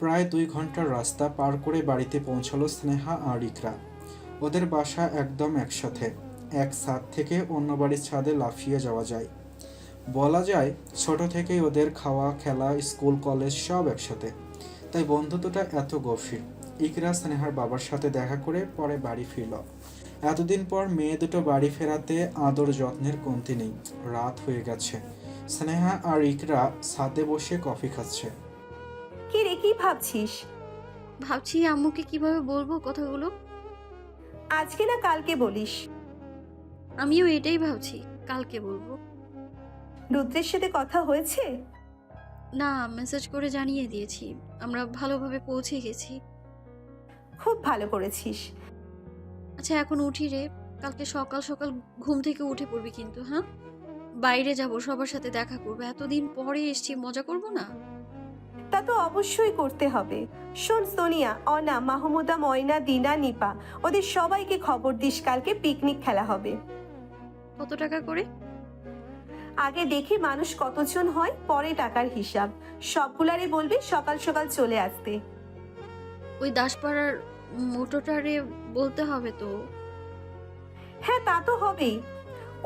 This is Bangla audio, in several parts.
প্রায় 2 ঘন্টার রাস্তা পার করে বাড়িতে পৌঁছালো স্নেহা আর ইকরা। ওদের বাসা একদম একসাথে, এক ছাদ থেকে অন্য বাড়ির ছাদে লাফিয়ে যাওয়া যায়। বলা যায় ছোট থেকেই ওদের খাওয়া, খেলা, স্কুল, কলেজ সব একসাথে, তাই বন্ধুত্বটা এত গভীর। ইকরা স্নেহার বাবার সাথে দেখা করে পরে বাড়ি ফিরল। এতদিন পর মেয়ে দুটো বাড়ি ফেরাতে আদর যত্নের কমতি নেই। রাত হয়ে গেছে, স্নেহা আর ইকরা ছাদে বসে কফি খাচ্ছে। কি রে, কি ভাবছিস? ভাবছি আম্মুকে কিভাবে বলবো কথাগুলো। আজকে না কালকে বলিস। আমিও এটাই ভাবছি, কালকে বলবো। রুদ্রের সাথে কথা হয়েছে? না, মেসেজ করে জানিয়ে দিয়েছি, আমরা ভালোভাবে পৌঁছে গেছি। খুব ভালো করেছিস। আচ্ছা এখন উঠি রে, কালকে সকাল সকাল ঘুম থেকে উঠে পড়বি কিন্তু, হ্যাঁ? বাইরে যাব, সবার সাথে দেখা করবো, এতদিন পরে এসছি, মজা করব না? তা তো অবশ্যই করতে হবে। শোন সোনিয়া, অনা, মাহমুদা, ময়না, দিনা, নিপা, ওদের সবাইকে খবর দিস, কালকে পিকনিক খেলা হবে। কত টাকা করে? আগে দেখি মানুষ কতজন হয়, পরে টাকার হিসাব। সবগুলারই বলবি সকাল সকাল চলে আসতে। ওই দাসপাড়ার মোটোটারে বলতে হবে তো। হ্যাঁ, তা তো হবেই।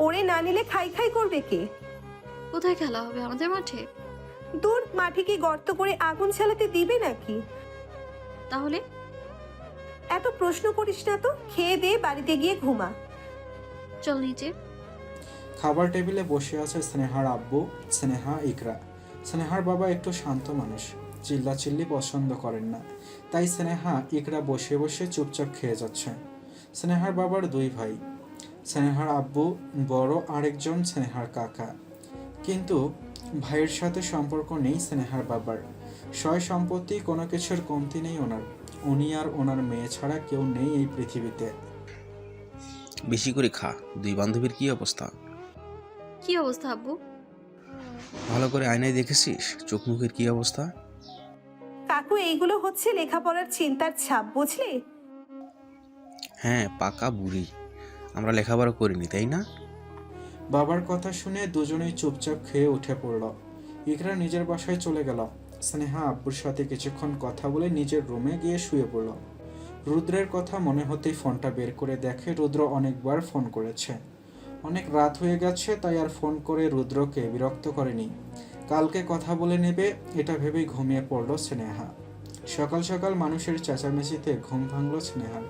ওরে না নিলে খাই খাই করবে কে? কোথায় খেলা হবে, আমাদের মাঠে? দূর, মাঠে কি গর্ত করে আগুন জ্বালাতে দিবে নাকি? তাহলে? এত প্রশ্ন করিস না তো, খেয়ে দিয়ে বাড়িতে গিয়ে ঘুমা। চল নিচে। খাবার টেবিলে বসে আছে স্নেহার আব্বু, স্নেহা, ইকরা। স্নেহার বাবা একটু শান্ত মানুষ, চিল্লাচিল্লি পছন্দ করেন না, তাই স্নেহা ইকরা বসে বসে চুপচাপ খেয়ে যাচ্ছে। স্নেহার বাবার 2 ভাই, স্নেহার আব্বু বড়, আরেকজন স্নেহার কাকা। কিন্তু ভাইয়ের সাথে সম্পর্ক নেই স্নেহার বাবার। সয় সম্পত্তি কোনো কিছুর কমতি নেই ওনার। উনি আর ওনার মেয়ে ছাড়া কেউ নেই এই পৃথিবীতে। বেশি করে খা। দুই বান্ধবীর কি অবস্থা? কি অবস্থা আব্বু? ভালো করে আয়নায় দেখেছিস চোখ মুখের কি অবস্থা? কাকু, এইগুলো হচ্ছে লেখাপড়ার চিন্তার ছাপ, বুঝলি? হ্যাঁ, পাকা বুড়ি। আমরা লেখাপড়া করিনি, তাই না? বাবার কথা শুনে দুজনেই চুপচাপ খেয়ে উঠে পড়ল। ইকরা নিজের বাসায় চলে গেল। স্নেহা আব্বুর সাথে কিছুক্ষণ কথা বলে নিজের রুমে গিয়ে শুয়ে পড়ল। রুদ্রের কথা মনে হতেই ফোনটা বের করে দেখে রুদ্র অনেকবার ফোন করেছে। অনেক রাত হয়ে গেছে, তাই আর ফোন করে রুদ্রকে বিরক্ত করেনি। কালকে কথা বলে নেবে এটা ভেবেই ঘুমিয়ে পড়ল স্নেহা। সকাল সকাল মানুষের চেঁচামেচিতে ঘুম ভাঙল স্নেহার।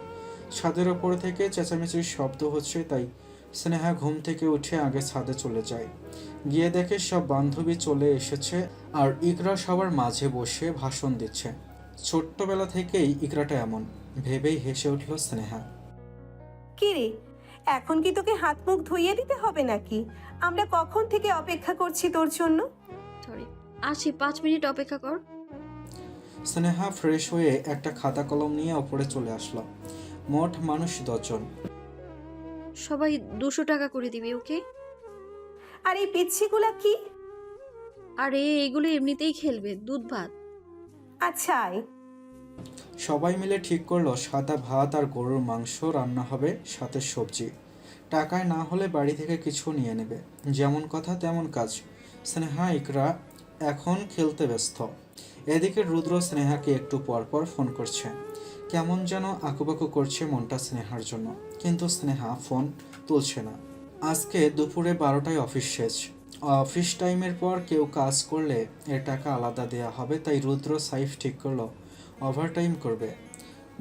ছাদের ওপর থেকে চেঁচামেচির শব্দ হচ্ছে, তাই স্নেহা ঘুম থেকে উঠে আগে ছাদে চলে যায়। গিয়ে দেখে সব বান্ধবী চলে এসেছে আর ইকরা সবার মাঝে বসে ভাষণ দিচ্ছে। ছোট্টবেলা থেকেই ইকরাটা এমন, ভেবেই হেসে উঠল স্নেহা। কি রে, এখন কি তোকে হাত মুখ ধুইয়ে দিতে হবে নাকি? আমরা কখন থেকে অপেক্ষা করছি তোর জন্য। সরি, আসি, 5 মিনিট অপেক্ষা কর। স্নেহা ফ্রেশ হয়ে একটা খাতা কলম নিয়ে ওপরে চলে আসলো। মোট মানুষ 10 জন। সবাই 200 টাকা করে দিবি, ওকে? আর এই পিচ্ছিগুলা কি? আরে এগুলো এমনিতেই খেলবে, দুধ ভাত। আচ্ছা আয়। সবাই মিলে ঠিক করলো সাদা ভাত আর গরুর মাংস রান্না হবে, সাথে সবজি। টাকায় না হলে বাড়ি থেকে কিছু নিয়ে নেবে। যেমন কথা তেমন কাজ। স্নেহা ইকরা এখন খেলতে ব্যস্ত। এদিকে রুদ্র স্নেহাকে একটু পর পর ফোন করছে। কেমন যেন আকুপাকু করছে মনটা স্নেহার জন্য, কিন্তু স্নেহা ফোন তুলছে না। আজকে দুপুরে 12টায় অফিস শেষ। অফিস টাইমের পর কেউ কাজ করলে এর টাকা আলাদা দেয়া হবে, তাই রুদ্র সাইফ ঠিক করলো ওভারটাইম করবে,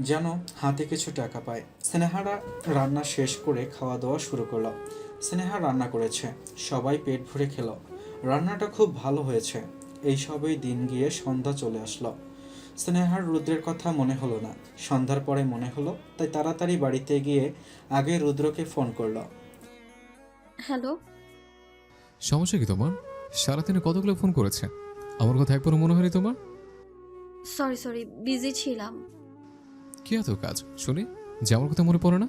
যেন হাতে কিছু টাকা পায়। স্নেহারা রান্না শেষ করে খাওয়া দাওয়া শুরু করলো। স্নেহা রান্না করেছে, সবাই পেট ভরে খেলো। রান্নাটা খুব ভালো হয়েছে। এই সবই দিন গিয়ে সন্ধ্যা চলে আসলো। স্নেহার রুদ্রের কথা মনে হলো না, সন্ধ্যার পরে মনে হলো, তাই তাড়াতাড়ি বাড়িতে গিয়ে আগে রুদ্রকে ফোন করলো। হ্যালো। সমস্যা কি তোমার? সারাদিনে কতগুলো ফোন করেছে, আমার কথা একবারও মনে হয়নি তোমার? সরি সরি, বিজি ছিলাম। কি এত কাজ শুনি যে আমার কথা মনে পড়ে না?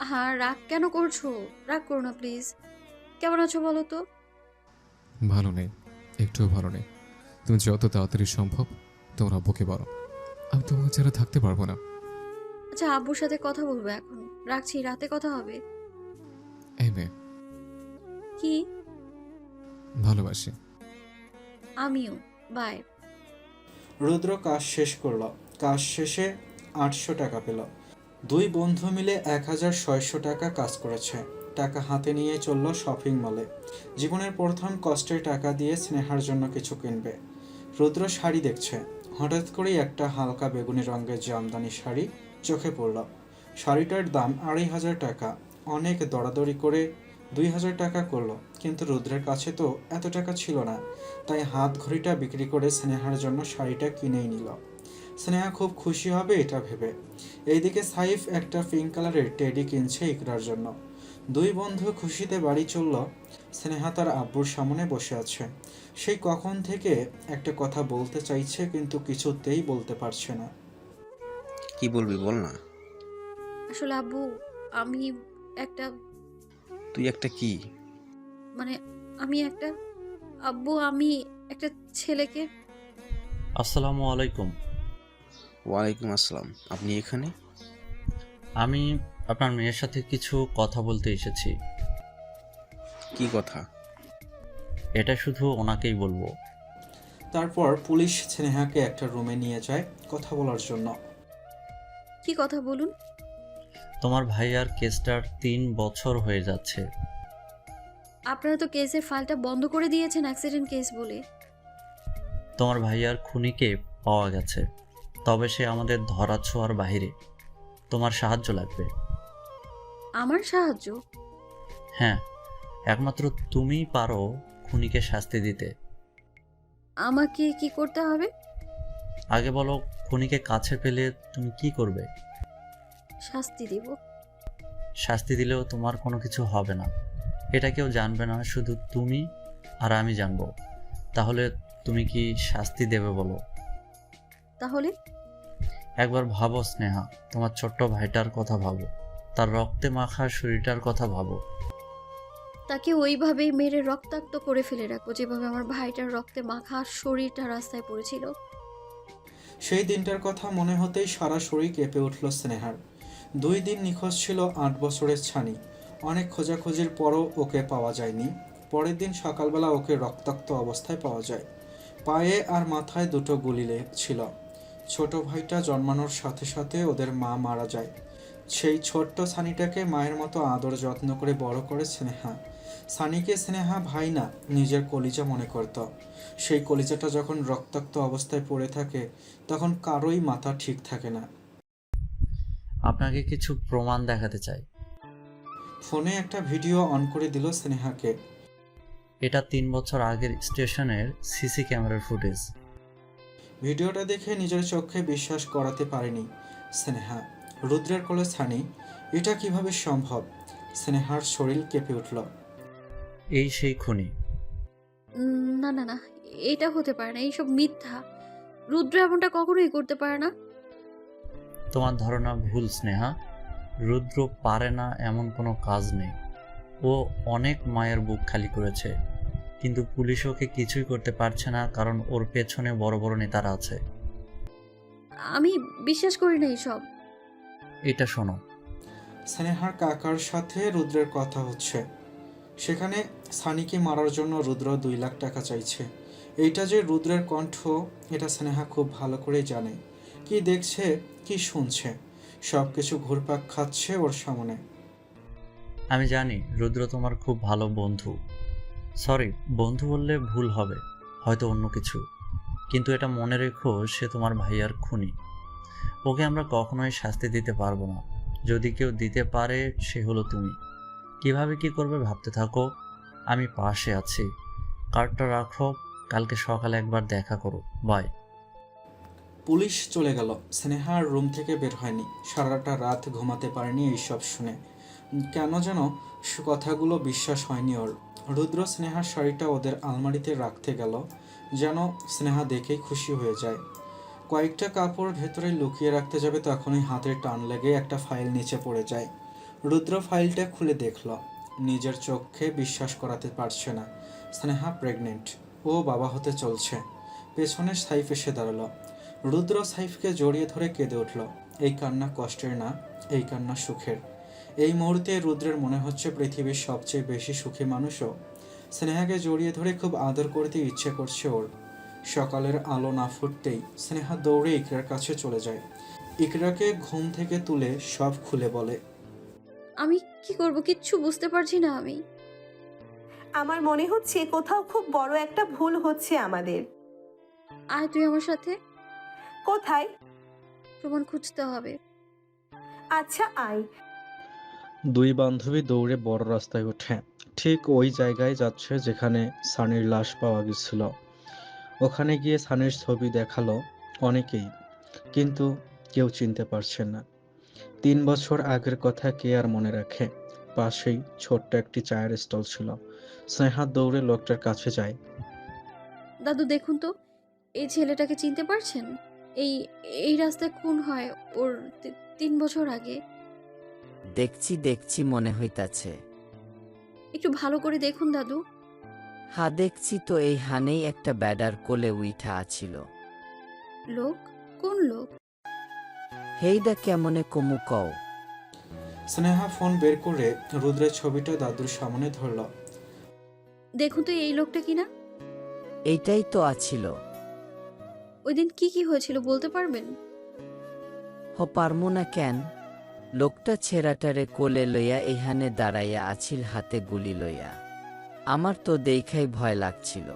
হ্যাঁ, রাগ কেন করছো? রাগ করো না প্লিজ। কেমন আছো বলো তো? ভালো নেই, একটুও ভালো নেই। তুমি যত তাড়াতাড়ি সম্ভব তোমার আব্বুকে বলো, আমি তোমাকে ছাড়া থাকতে পারবো না। আচ্ছা, আব্বুর সাথে কথা বলবো এখন, রাখছি, রাতে কথা হবে। এই মেয়ে, কি? ভালোবাসি। আমিও। বাই। রুদ্র কাজ শেষ করলো। কাজ শেষে 800 টাকা পেল। দুই বন্ধু মিলে 1600 টাকা কাজ করেছে। টাকা হাতে নিয়ে চলল শপিং মলে। জীবনের প্রথম কষ্টের টাকা দিয়ে স্নেহার জন্য কিছু কিনবে। রুদ্র শাড়ি দেখছে। হঠাৎ করেই একটা হালকা বেগুনি রঙের জামদানি শাড়ি চোখে পড়ল। শাড়িটার দাম 2500 টাকা। অনেক দরাদরি করে 2000 টাকা করলো, কিন্তু রুদ্রের কাছে তো এত টাকা ছিল না। তাই হাত ঘড়িটা বিক্রি করে স্নেহার জন্য শাড়িটা কিনেই নিল। স্নেহা খুব খুশি হবে এটা ভেবে। এইদিকে সাইফ একটা পিঙ্ক কালারের টেডি কিনছে ইকরার জন্য। দুই বন্ধু খুশিতে বাড়ি চলল। স্নেহা তার আব্বুর সামনে বসে আছে। সেই কখন থেকে একটা কথা বলতে চাইছে, কিন্তু কিছুতেই বলতে পারছে না। কি বলবি বল না। আসলে আব্বু, আমি একটা তুই একটা কি? মানে আমি একটা আব্বু, আমি একটা ছেলেকে। আসসালামু আলাইকুম। ওয়ালাইকুম আসসালাম। আপনি এখানে? আমি আপনার মেয়ের সাথে কিছু কথা বলতে এসেছি। কি কথা? এটা শুধু ওনাকেই বলবো। তারপর পুলিশ স্নেহাকে একটা রুমে নিয়ে যায় কথা বলার জন্য। কি কথা বলুন? তোমার ভাইয়ার কেসটার 3 বছর হয়ে যাচ্ছে। আপনারা তো কেসের ফাইলটা বন্ধ করে দিয়েছেন অ্যাক্সিডেন্ট কেস বলে। তোমার ভাইয়ার খুনিকে পাওয়া গেছে, তবে সে আমাদের ধরাছোঁয়ার বাইরে। তোমার সাহায্য লাগবে। আমার সাহায্য? হ্যাঁ, একমাত্র তুমিই পারো খুনিকে শাস্তি দিতে। আমাকে কি করতে হবে? আগে বলো, খুনিকে কাছে পেলে তুমি কি করবে? শাস্তি দিব। শাস্তি দিলেও তোমার কোনো কিছু হবে না, এটা কেউ জানবে না, শুধু তুমি আর আমি জানবো। তাহলে তুমি কি শাস্তি দেবে বলো? তাহলে একবার ভাবো স্নেহা, তোমার ছোট্ট ভাইটার কথা ভাবো, তার রক্তে মাখা শরীরটার কথা ভাবো। তাকে ওইভাবেই মেরে রক্তাক্ত করে ফেলে রাখবো, যেভাবে আমার ভাইটার রক্তে মাখা শরীরটা রাস্তায় পড়েছিল। সেই দিনটার কথা মনে হতেই সারা শরীর কেঁপে উঠল স্নেহার। 2 দিন নিখোঁজ ছিল 8 বছরের ছানি। অনেক খোঁজাখুঁজির পরও ওকে পাওয়া যায়নি। পরের দিন সকালবেলা ওকে রক্তাক্ত অবস্থায় পাওয়া যায়। পায়ে আর মাথায় 2টো গুলি ছিল। ছোট ভাইটা জন্মানোর সাথে সাথে ওদের মা মারা যায়। সেই ছোট্ট সানিটাকে মায়ের মতো আদর যত্ন করে বড় করে স্নেহা। সানিকে স্নেহা ভাই না, নিজের কলিজা মনে করত। সেই কলিজাটা যখন রক্তাক্ত অবস্থায় পড়ে থাকে, তখন কারোই মাথা ঠিক থাকে না। আপনাকে কিছু প্রমাণ দেখাতে চাই। ফোনে একটা ভিডিও অন করে দিল স্নেহাকে। এটা 3 বছর আগের স্টেশনের সিসি ক্যামেরার ফুটেজ। ভিডিওটা দেখে নিজের চোখে বিশ্বাস করাতে পারেনি স্নেহা। রুদ্রের কোলে সানি, এটা কিভাবে সম্ভব? স্নেহার শরীর কেঁপে উঠল। এই সেই খুনি। না না না, এটা হতে পারে না, এইসব মিথ্যা। রুদ্র এমনটা কখনোই করতে পারে না। তোমার ধারণা ভুল স্নেহা। রুদ্র পারে না এমন কোনো কাজ নেই। ও অনেক মায়ের বুক খালি করেছে, কিন্তু পুলিশ ওকে কিছুই করতে পারছে না, কারণ ওর পেছনে বড় বড় নেতারা আছে। আমি বিশ্বাস করি না এইসব। এটা শোনো। স্নেহার কাকার সাথে রুদ্রের কথা হচ্ছে। সেখানে সানিকে মারার জন্য রুদ্র 2 লাখ টাকা চাইছে। এইটা যে রুদ্রের কণ্ঠ, এটা স্নেহা খুব ভালো করেই জানে। কি দেখছে, কি শুনছে, সব কিছু ঘুরপাক খাচ্ছে ওর সামনে। আমি জানি রুদ্র তোমার খুব ভালো বন্ধু। সরি, বন্ধু বললে ভুল হবে, হয়তো অন্য কিছু। কিন্তু এটা মনে রেখো, সে তোমার ভাইয়ার খুনি। ওকে আমরা কখনোই শাস্তি দিতে পারবো না। যদি কেউ দিতে পারে, সে হলো তুমি। কিভাবে কি করবে ভাবতে থাকো, আমি পাশে আছি। কার্ডটা রাখো, কালকে সকালে একবার দেখা করো। বাই। পুলিশ চলে গেল। স্নেহা আর রুম থেকে বের হয়নি। সারাটা রাত ঘুমাতে পারেনি এইসব শুনে। কেন যেন কথাগুলো বিশ্বাস হয়নি ওর। রুদ্র স্নেহার শাড়িটা ওদের আলমারিতে রাখতে গেল, যেন স্নেহা দেখেই খুশি হয়ে যায়। কয়েকটা কাপড় ভেতরে লুকিয়ে রাখতে যাবে, তখনই হাতের টান লেগে একটা ফাইল নিচে পড়ে যায়। রুদ্র ফাইলটা খুলে দেখল। নিজের চোখে বিশ্বাস করাতে পারছে না। স্নেহা প্রেগনেন্ট, ও বাবা হতে চলছে। পেছনে সাইফ এসে দাঁড়ালো। রুদ্র সাইফকে জড়িয়ে ধরে কেঁদে উঠল। এই কান্না কষ্টের না, এই কান্না সুখের। এই মুহূর্তে রুদ্রের মনে হচ্ছে পৃথিবীর সবচেয়ে বেশি সুখী মানুষও। স্নেহাকে জড়িয়ে ধরে খুব আদর করতে ইচ্ছে করছে ওর। সকালের আলো না ফুটতেই স্নেহা দৌড়ে ইকরার কাছে চলে যায়। ইকরাকে ঘুম থেকে তুলে সব খুলে বলে। আমি কি করব কিচ্ছু বুঝতে পারছি না আমি। আমার মনে হচ্ছে কোথাও খুব বড় একটা ভুল হচ্ছে আমাদের। আয় তুই আমার সাথে। কোথায়? প্রমাণ খুঁজতে হবে। আচ্ছা আয়। দুই বান্ধবী দৌড়ে বড় রাস্তায় ওঠে। ঠিক ওই জায়গায় যাচ্ছে যেখানে সানির লাশ পাওয়া গেছিল। ওখানে গিয়ে সানির ছবি দেখালো অনেকেই, কিন্তু কেউ চিনতে পারছে না। 3 বছর আগের কথা কে আর মনে রাখে। পাশেই ছোট্ট একটি চায়ের স্টল ছিল। স্নেহা দৌড়ে লোকটার কাছে যায়। দাদু দেখুন তো, এই ছেলেটাকে চিনতে পারছেন? এই এই রাস্তায় খুন হয় ওর 3 বছর আগে। দেখছি দেখছি মনে হইতাছে। একটু ভালো করে দেখুন দাদু। হা দেখছি তো, এই হানেই একটা ব্যাডার কোলে উইঠা আছিল। লোক? কোন লোক? হেইডা কেমনে কমু কও? স্নেহা ফোন বের করে রুদ্রের ছবিটা দাদুর সামনে ধরল। দেখুন তো এই লোকটা কিনা। এইটাই তো আছিল। ওই দিন কি কি হয়েছিল বলতে পারবেন? পারমু না কেন? লোকটা ছেঁড়াটারে কোলে লইয়া এইহানে দাঁড়াইয়া আছিল, হাতে গুলি লইয়া। আমার তো দেখাই ভয় লাগছিল।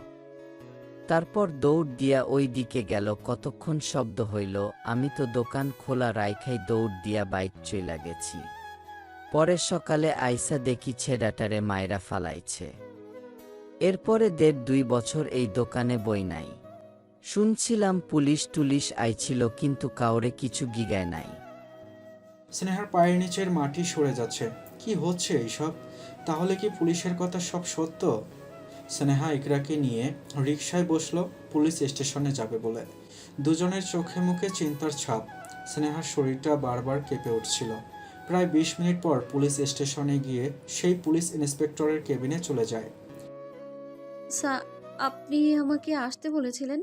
তারপর দৌড় দিয়া ওই দিকে গেল। কতক্ষণ শব্দ হইল, আমি তো দোকান খোলা রাইখাই দৌড় দিয়া বাইক চইলা গেছি। পরে সকালে আইসা দেখি ছেঁড়াটারে মায়েরা ফালাইছে। এরপরে 1.5-2 বছর এই দোকানে বই নাই। শুনছিলাম পুলিশ টুলিশ আইছিল, কিন্তু কাউরে কিছু গিগায় নাই। স্নেহার পায়ের নিচের মাটি সরে যাচ্ছে। কি হচ্ছে এইসব? তাহলে কি পুলিশের কথা সব সত্য? স্নেহা ইকরাকে নিয়ে রিকশায় বসলো পুলিশ স্টেশনে যাবে বলে। দুজনের চোখে মুখে চিন্তার ছাপ। স্নেহার শরীরটা বারবার কেঁপে উঠছিল। প্রায় 20 মিনিট পর পুলিশ স্টেশনে গিয়ে সেই পুলিশ ইন্সপেক্টরের কেবিনে চলে যায়। আপনি আমাকে আসতে বলেছিলেন?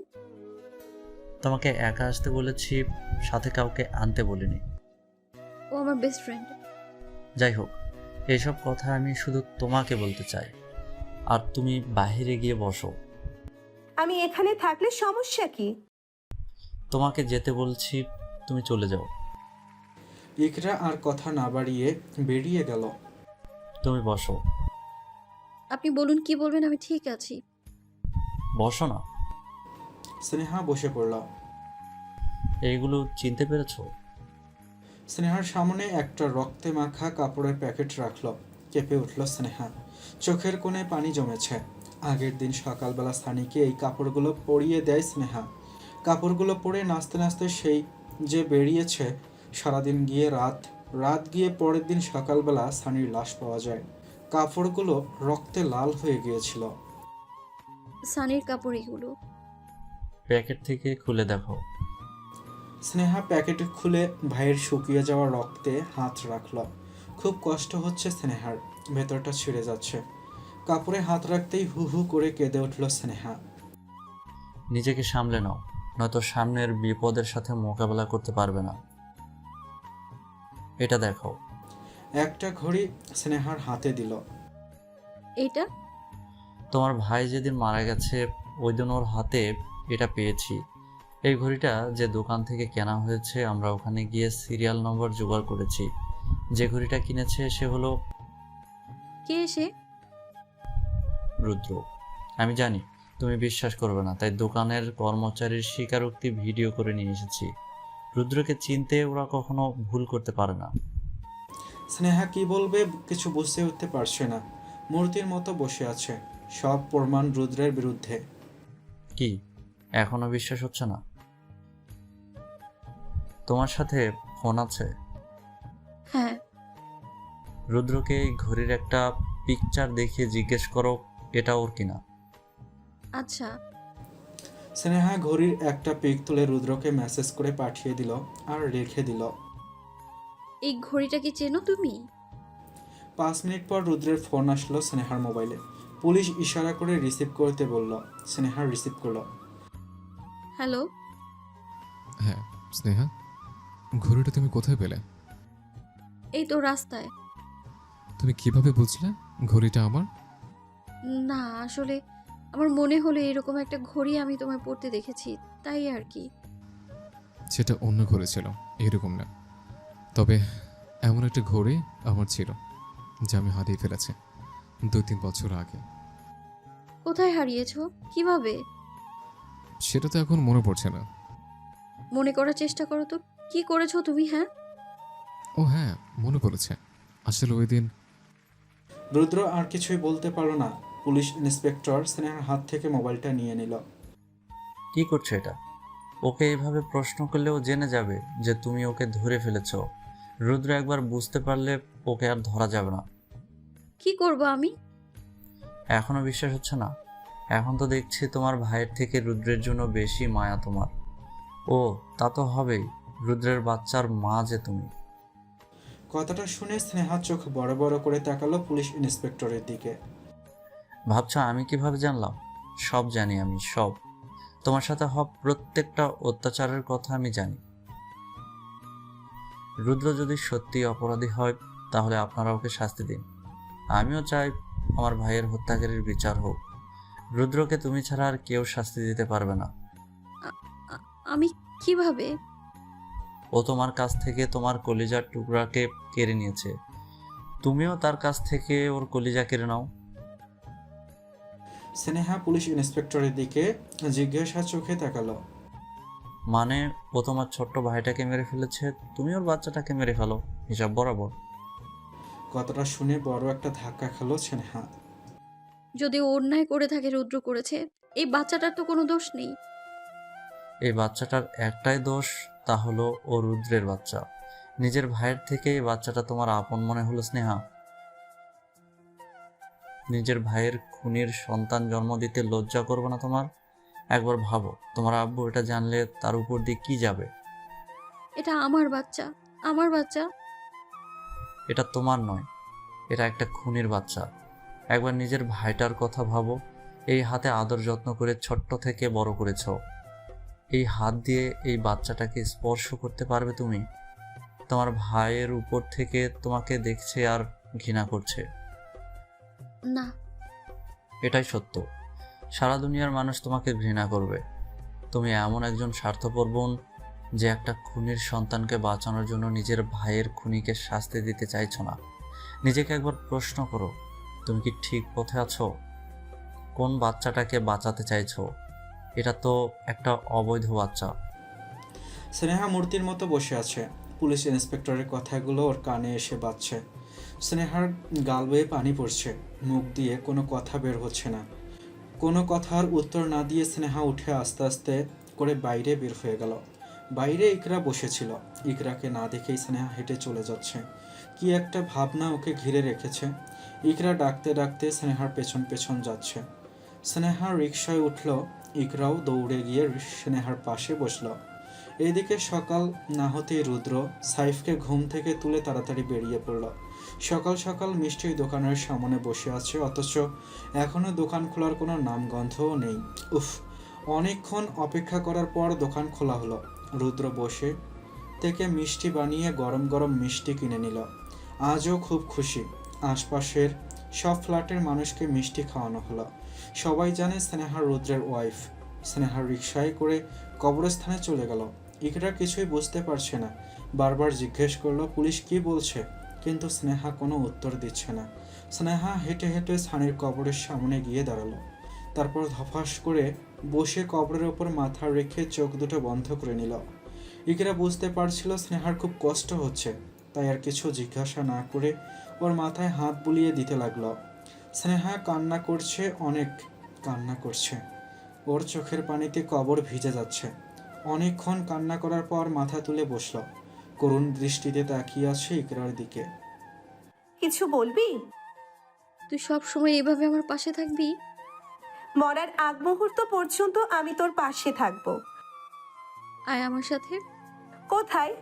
তোমাকে একা আসতে বলেছি, সাথে কাউকে আনতে বলিনি। ও আমার বেস্ট ফ্রেন্ড। যাই হোক, এইসব কথা আমি শুধু তোমাকে বলতে চাই। আর তুমি বাইরে গিয়ে বসো। আমি এখানে থাকলে সমস্যা কি? তোমাকে যেতে বলছি, তুমি চলে যাও। ইকরা আর কথা না বাড়িয়ে বেরিয়ে গেল। তুমি বসো। আপনি বলুন কি বলবেন, আমি ঠিক আছি। বসো না। স্নেহা বসে পড়ল। এইগুলো চিনতে পেরেছো? স্নেহার সামনে একটা রক্তে মাখা কাপড়ের প্যাকেট রাখলো। কেঁপে উঠল স্নেহা। চোখের কোণে পানি জমেছে। আগের দিন সকালবেলা সানিকে এই কাপড়গুলো পরিয়ে দেয় স্নেহা। কাপড়গুলো পরে নাচতে নাচতে সেই যে বেরিয়েছে। সারাদিন গিয়ে রাত গিয়ে পরের দিন সকালবেলা সানির লাশ পাওয়া যায়। কাপড়গুলো রক্তে লাল হয়ে গিয়েছিল। সানির কাপড় এগুলো। প্যাকেট থেকে খুলে দেখো। স্নেহা প্যাকেট খুলে ভাইয়ের শুকিয়ে যাওয়া রক্তে হাত রাখল। খুব কষ্ট হচ্ছে স্নেহার, ভেতরটা ছিঁড়ে যাচ্ছে। কাপড়ে হাত রাখতেই হু হু করে কেঁদে উঠল স্নেহা। নিজেকে সামলে নাও, নয়তো সামনের বিপদের সাথে মোকাবেলা করতে পারবে না। এটা দেখো। একটা ঘড়ি স্নেহার হাতে দিল। এটা? তোমার ভাই যেদিন মারা গেছে ওই দিন ওর হাতে এটা পেয়েছি। এই ঘড়িটা যে দোকান থেকে কেনা হয়েছে, আমরা ওখানে গিয়ে সিরিয়াল নম্বর জোগাড় করেছি। যে ঘড়িটা কিনেছে সে হলো কে সে? রুদ্র। আমি জানি তুমি বিশ্বাস করবে না, তাই দোকানের কর্মচারীর স্বীকারোক্তি ভিডিও করে নিয়ে এসেছি। রুদ্রকে চিনতে ওরা কখনো ভুল করতে পারে না। স্নেহা কি বলবে কিছু বুঝতে উঠতে পারছে না। মূর্তির মতো বসে আছে। সব প্রমাণ রুদ্রের বিরুদ্ধে। কি এখনো বিশ্বাস হচ্ছে না? তোমার সাথে ফোন আছে? হ্যাঁ। রুদ্রকে এই ঘড়ির একটা পিকচার দেখিয়ে জিজ্ঞেস করো এটা ওর কিনা। আচ্ছা। স্নেহা ঘড়ির একটা পিক তুলে রুদ্রকে মেসেজ করে পাঠিয়ে দিল আর রেখে দিল। এই ঘড়িটা কি চেনো তুমি? 5 মিনিট পর রুদ্রের ফোন আসলো স্নেহার মোবাইলে। পুলিশ ইশারা করে রিসিভ করতে বলল। স্নেহা রিসিভ করলো। হ্যালো। হ্যাঁ স্নেহা, ঘড়িটা তুমি কোথায় পেলে? এই তো রাস্তায়। তুমি কিভাবে বুঝলে ঘড়িটা আমার? না আসলে আমার মনে হলো এরকম একটা ঘড়ি আমি তোমায় পড়তে দেখেছি, তাই আর কি। সেটা অন্য ঘরে ছিল, এরকম না। তবে এমন একটা ঘড়ি আমার ছিল যা আমি হারিয়ে ফেলেছি 2-3 বছর আগে। কোথায় হারিয়েছো? কিভাবে? সেটা তো এখন মনে পড়ছে না। মনে করার চেষ্টা করো তো, কি করেছো তুমি? হ্যাঁ, ও হ্যাঁ, মনে পড়েছে। আসলে ওই দিন রুদ্র আর কিছুই বলতে পারল না। পুলিশ ইন্সপেক্টর স্নেহার হাত থেকে মোবাইলটা নিয়ে নিল। কি করছো এটা? ওকে এইভাবে প্রশ্ন করলেও জেনে যাবে যে তুমি ওকে ধরে ফেলেছো। রুদ্র একবার বুঝতে পারলে ওকে আর ধরা যাবে না। কি করব আমি? এখনো বিশ্বাস হচ্ছে না? এখন তো দেখছি তোমার ভাইয়ের থেকে রুদ্রের জন্য বেশি মায়া তোমার। ও তা তো হবেই, রুদ্রের বাচ্চার মা যে তুমি। কথাটা শুনে স্নেহা চোখ বড় বড় করে তাকালো পুলিশ ইন্সপেক্টরের দিকে। ভাবছো আমি কিভাবে জানলাম? সব জানি আমি, সব। তোমার সাথে হওয়া প্রত্যেকটা অত্যাচারের কথা আমি জানি। রুদ্র যদি সত্যি অপরাধী হয় তাহলে আপনারা ওকে শাস্তি দিন। আমিও চাই আমার ভাইয়ের হত্যাকারীর বিচার হোক। রুদ্রকে তুমি ছাড়া আর কেউ শাস্তি দিতে পারবে না। আমি কিভাবে? ও তোমার কাছ থেকে তোমার কলিজার টুকরাকে কেড়ে নিয়েছে, তুমিও তার কাছ থেকে ওর কলিজা কেড়ে নাও। স্নেহা পুলিশ ইন্সপেক্টরের দিকে জিজ্ঞাসা চোখে তাকালো। মানে ও তোমার ছোট্ট ভাইটাকে মেরে ফেলেছে, তুমি ওর বাচ্চাটাকে মেরে ফেলো, হিসাব বরাবর। কথাটা শুনে বড় একটা ধাক্কা খেলো স্নেহা। যদি ও অন্যায় করে থাকে, রুদ্র করেছে, এই বাচ্চাটার তো কোনো দোষ নেই। এই বাচ্চাটার একটাই দোষ, তা হলো ও রুদ্রের বাচ্চা। নিজের ভাইয়ের থেকে এই বাচ্চাটা তোমার আপন মনে হলো স্নেহা? নিজের ভাইয়ের খুনির সন্তান জন্ম দিতে লজ্জা করবে না তোমার? একবার ভাবো, তোমার আব্বু এটা জানলে তার উপর দিয়ে কি যাবে। এটা আমার বাচ্চা, আমার বাচ্চা। এটা তোমার নয়, এটা একটা খুনির বাচ্চা। একবার নিজের ভাইটার কথা ভাবো। এই হাতে আদর যত্ন করে ছোট্ট থেকে বড় করেছ। এই হাত দিয়ে এই বাচ্চাটাকে স্পর্শ করতে পারবে তুমি? তোমার ভাইয়ের উপর থেকে তোমাকে দেখছে আর ঘৃণা করছে। না, এটাই সত্য। সারা দুনিয়ার মানুষ তোমাকে ঘৃণা করবে। তুমি এমন একজন স্বার্থপর বোন যে একটা খুনির সন্তানকে বাঁচানোর জন্য নিজের ভাইয়ের খুনিকে শাস্তি দিতে চাইছো না। নিজেকে একবার প্রশ্ন করো, তুমি কি ঠিক পথে আছো? কোন বাচ্চাটাকে বাঁচাতে চাইছো? এটা তো একটা অবৈধ বাচ্চা। স্নেহা মূর্তির মতো বসে আছে। পুলিশ ইন্সপেক্টরের কথাগুলো ওর কানে এসে বাজছে। স্নেহার গাল বেয়ে পানি পড়ছে, মুখ দিয়ে কোনো কথা বের হচ্ছে না। কোনো কথার উত্তর না দিয়ে স্নেহা উঠে আস্তে আস্তে করে বাইরে বের হয়ে গেল। বাইরে ইকরা বসেছিল। ইকরাকে না দেখেই স্নেহা হেঁটে চলে যাচ্ছে। কি একটা ভাবনা ওকে ঘিরে রেখেছে। ইকরা ডাকতে ডাকতে স্নেহার পেছন পেছন যাচ্ছে। স্নেহা রিকশায় উঠল। ইকরাও দৌড়ে গিয়ে স্নেহার পাশে বসল। এইদিকে সকাল না হতেই রুদ্র সাইফকে ঘুম থেকে তুলে তাড়াতাড়ি বেরিয়ে পড়ল। সকাল সকাল মিষ্টির দোকানের সামনে বসে আছে, অথচ এখনও দোকান খোলার কোনো নামগন্ধও নেই। উফ, অনেকক্ষণ অপেক্ষা করার পর দোকান খোলা হলো। রুদ্র বসে থেকে মিষ্টি বানিয়ে গরম গরম মিষ্টি কিনে নিল। আজও খুব খুশি। আশপাশের সব ফ্ল্যাটের মানুষকে মিষ্টি খাওয়ানো হলো। সবাই জানে স্নেহা রুদ্রের ওয়াইফ। স্নেহা রিকশায় করে কবরস্থানে চলে গেল। ইকরা কিছুই বুঝতে পারছে না। বারবার জিজ্ঞেস করলো পুলিশ কি বলছে, কিন্তু স্নেহা কোনো উত্তর দিচ্ছে না। স্নেহা হেঁটে হেঁটে সানির কবরের সামনে গিয়ে দাঁড়ালো। তারপর ধপাস করে বসে কবরের ওপর মাথা রেখে চোখ দুটো বন্ধ করে নিল। ইকরা বুঝতে পারছিল স্নেহার খুব কষ্ট হচ্ছে, তাই আর কিছু জিজ্ঞাসা না করে ওর মাথায় হাত বুলিয়ে দিতে লাগলো। স্নেহা কান্না করছে, অনেক কান্না করছে। ওর চোখের পানিতে কবর ভিজে যাচ্ছে। অনেকক্ষণ কান্না করার পর মাথা তুলে বসল। করুণ দৃষ্টিতে তাকিয়ে আছে ইকরার দিকে। কিছু বলবি? তুই সব সময় এভাবে আমার পাশে থাকবি? মরার আগ মুহূর্ত পর্যন্ত আমি তোর পাশে থাকবো। আয় আমার সাথে। কোথায়?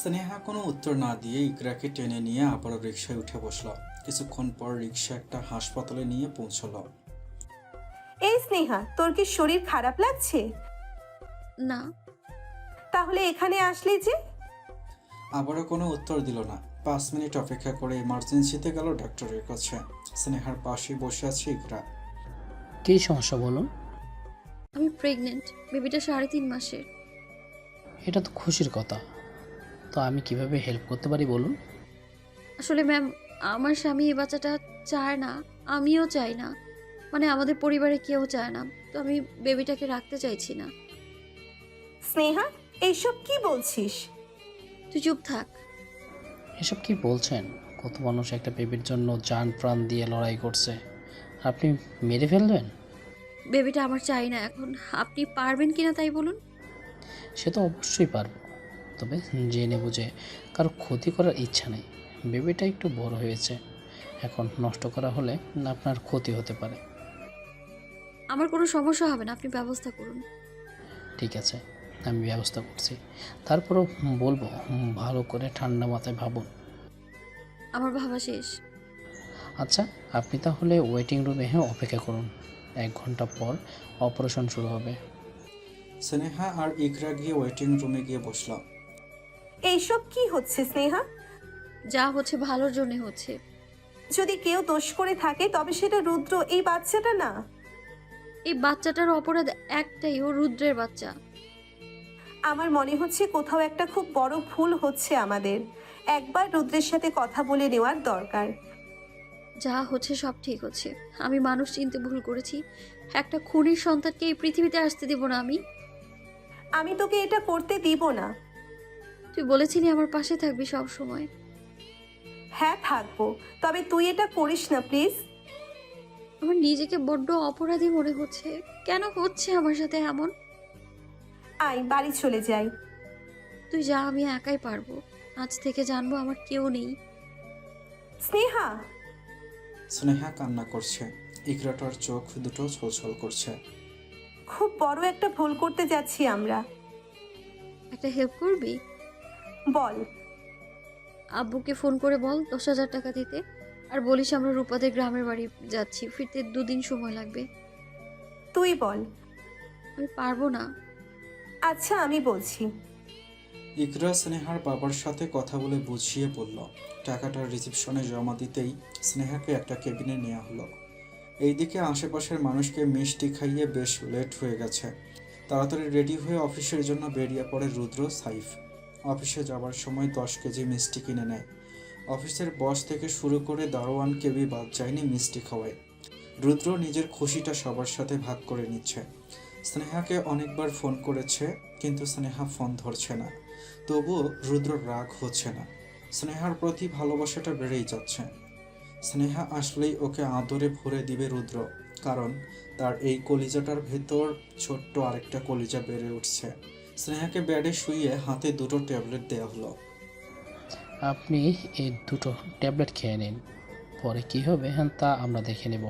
স্নেহা কোনো উত্তর না দিয়ে ইকরাকে টেনে নিয়ে আবারও রিকশায় উঠে বসল। কিছুক্ষণ পর রিকশা একটা হাসপাতালে নিয়ে পৌঁছল। এই স্নেহা, তোর কি শরীর খারাপ লাগছে? না। তাহলে এখানে আসলি যে? আবারও কোনো উত্তর দিল না। 5 মিনিট অপেক্ষা করে ইমার্জেন্সিতে গেল ডাক্তারের কাছে। স্নেহার পাশে বসে আছে ইকরা। কী সমস্যা বলুন? আমি প্রেগনেন্ট, বেবিটা 3.5 মাসের। এটা তো খুশির কথা। তো আমি কিভাবে হেল্প করতে পারি বলুন? আসলে ম্যাম, আমার স্বামী এই বাচ্চাটা চায় না, আমিও চাই না, মানে আমাদের পরিবারে কেউ চায় না, তো আমি বেবিটাকে রাখতে চাইছি না। স্নেহা, এইসব কি বলছিস? তুই চুপ থাক। এসব কি বলছেন? কত মানুষ একটা বেবির জন্য জান প্রাণ দিয়ে লড়াই করছে, আপনি মেরে ফেলবেন? বেবিটা আমার চাই না এখন। আপনি পারবেন কিনা তাই বলুন। সে তো অবশ্যই পারবো, তবে জেনে বুঝে কারো ক্ষতি করার ইচ্ছা নেই। বেবিটা একটু বড় হয়েছে, এখন নষ্ট করা হলে আপনার ক্ষতি হতে পারে। আমার কোনো সমস্যা হবে না, আপনি ব্যবস্থা করুন। ঠিক আছে, আমি ব্যবস্থা করছি। তারপরও বলবো, ভালো করে ঠান্ডা মাথায় ভাবুন। আমার ভাবা শেষ। আচ্ছা, আপনি তাহলে ওয়েটিং রুমে অপেক্ষা করুন, 1 ঘন্টা পর অপারেশন শুরু হবে। স্নেহা আর ইকরা গিয়ে ওয়েটিং রুমে গিয়ে বসল। এইসব কি হচ্ছে স্নেহা? যা হচ্ছে ভালোর জন্য হচ্ছে। যদি কেউ দোষ করে থাকে তবে সেটা রুদ্র, এই বাচ্চাটা না। এই বাচ্চাটার অপরাধ একটাই, ও রুদ্রের বাচ্চা। আমার মনে হচ্ছে কোথাও একটা খুব বড় ভুল হচ্ছে আমাদের। একবার রুদ্রের সাথে কথা বলে নেওয়ার দরকার। যা হচ্ছে সব ঠিক হচ্ছে। আমি মানুষ চিনতে ভুল করেছি। একটা খুনির সন্তানকে এই পৃথিবীতে আসতে দিব না আমি। আমি তোকে এটা করতে দিব না। তুই বলেছিলি আমার পাশে থাকবি সব সময়। হ্যাঁ থাকবো, তবে তুই এটা করিস না প্লিজ। আমার নিজেকে বড্ড অপরাধী মনে হচ্ছে। কেন হচ্ছে আমার সাথে এমন? আয় বাড়ি চলে যাই। তুই যা, আমি একাই পারবো। আজ থেকে জানবো আমার কেউ নেই। স্নেহা, স্নেহা কান্না করছে। ইকরাটার চোখ দুটো ছলছল করছে। খুব বড় একটা ভুল করতে যাচ্ছি আমরা। একটা হেল্প করবি? বল। আব্বুকে ফোন করে বল 10,000 টাকা দিতে। আর বলিস আমরা রূপাদের গ্রামের বাড়ি যাচ্ছি, ফিরতে 2 দিন সময় লাগবে। তুই বল। আমি পারবো না। আচ্ছা আমি বলছি। ইকরা স্নেহার বাবার সাথে কথা বলে বুঝিয়ে বলল। টাকাটা রিসিপশনে জমা দিতেই স্নেহাকে একটা কেবিনে নেওয়া হলো। এইদিকে আশেপাশের মানুষকে মিষ্টি খাইয়ে বেশ লেট হয়ে গেছে। তাড়াতাড়ি রেডি হয়ে অফিসের জন্য বেরিয়ে পড়ে রুদ্র, সাইফ। অফিসে যাওয়ার সময় 10 কেজি মিষ্টি কিনে নেয়। অফিসের বস থেকে শুরু করে দারোয়ান কেউই বাদ যায়নি মিষ্টি খাওয়ায়। রুদ্র নিজের খুশিটা সবার সাথে ভাগ করে নিচ্ছে। স্নেহাকে অনেকবার ফোন করেছে, কিন্তু স্নেহা ফোন ধরছে না। তবুও রুদ্র রাগ হচ্ছে না। স্নেহার প্রতি ভালোবাসাটা বেড়েই যাচ্ছে। স্নেহা আসলেই ওকে আদরে ভরে দিবে রুদ্র, কারণ তার এই কলিজাটার ভেতর ছোট্ট আরেকটা কলিজা বেড়ে উঠছে। স্নেহাকে বেডে শুইয়ে হাতে 2টো ট্যাবলেট দেওয়া হলো। আপনি এই 2টো ট্যাবলেট খেয়ে নিন, পরে কি হবে তা আমরা দেখে নেব।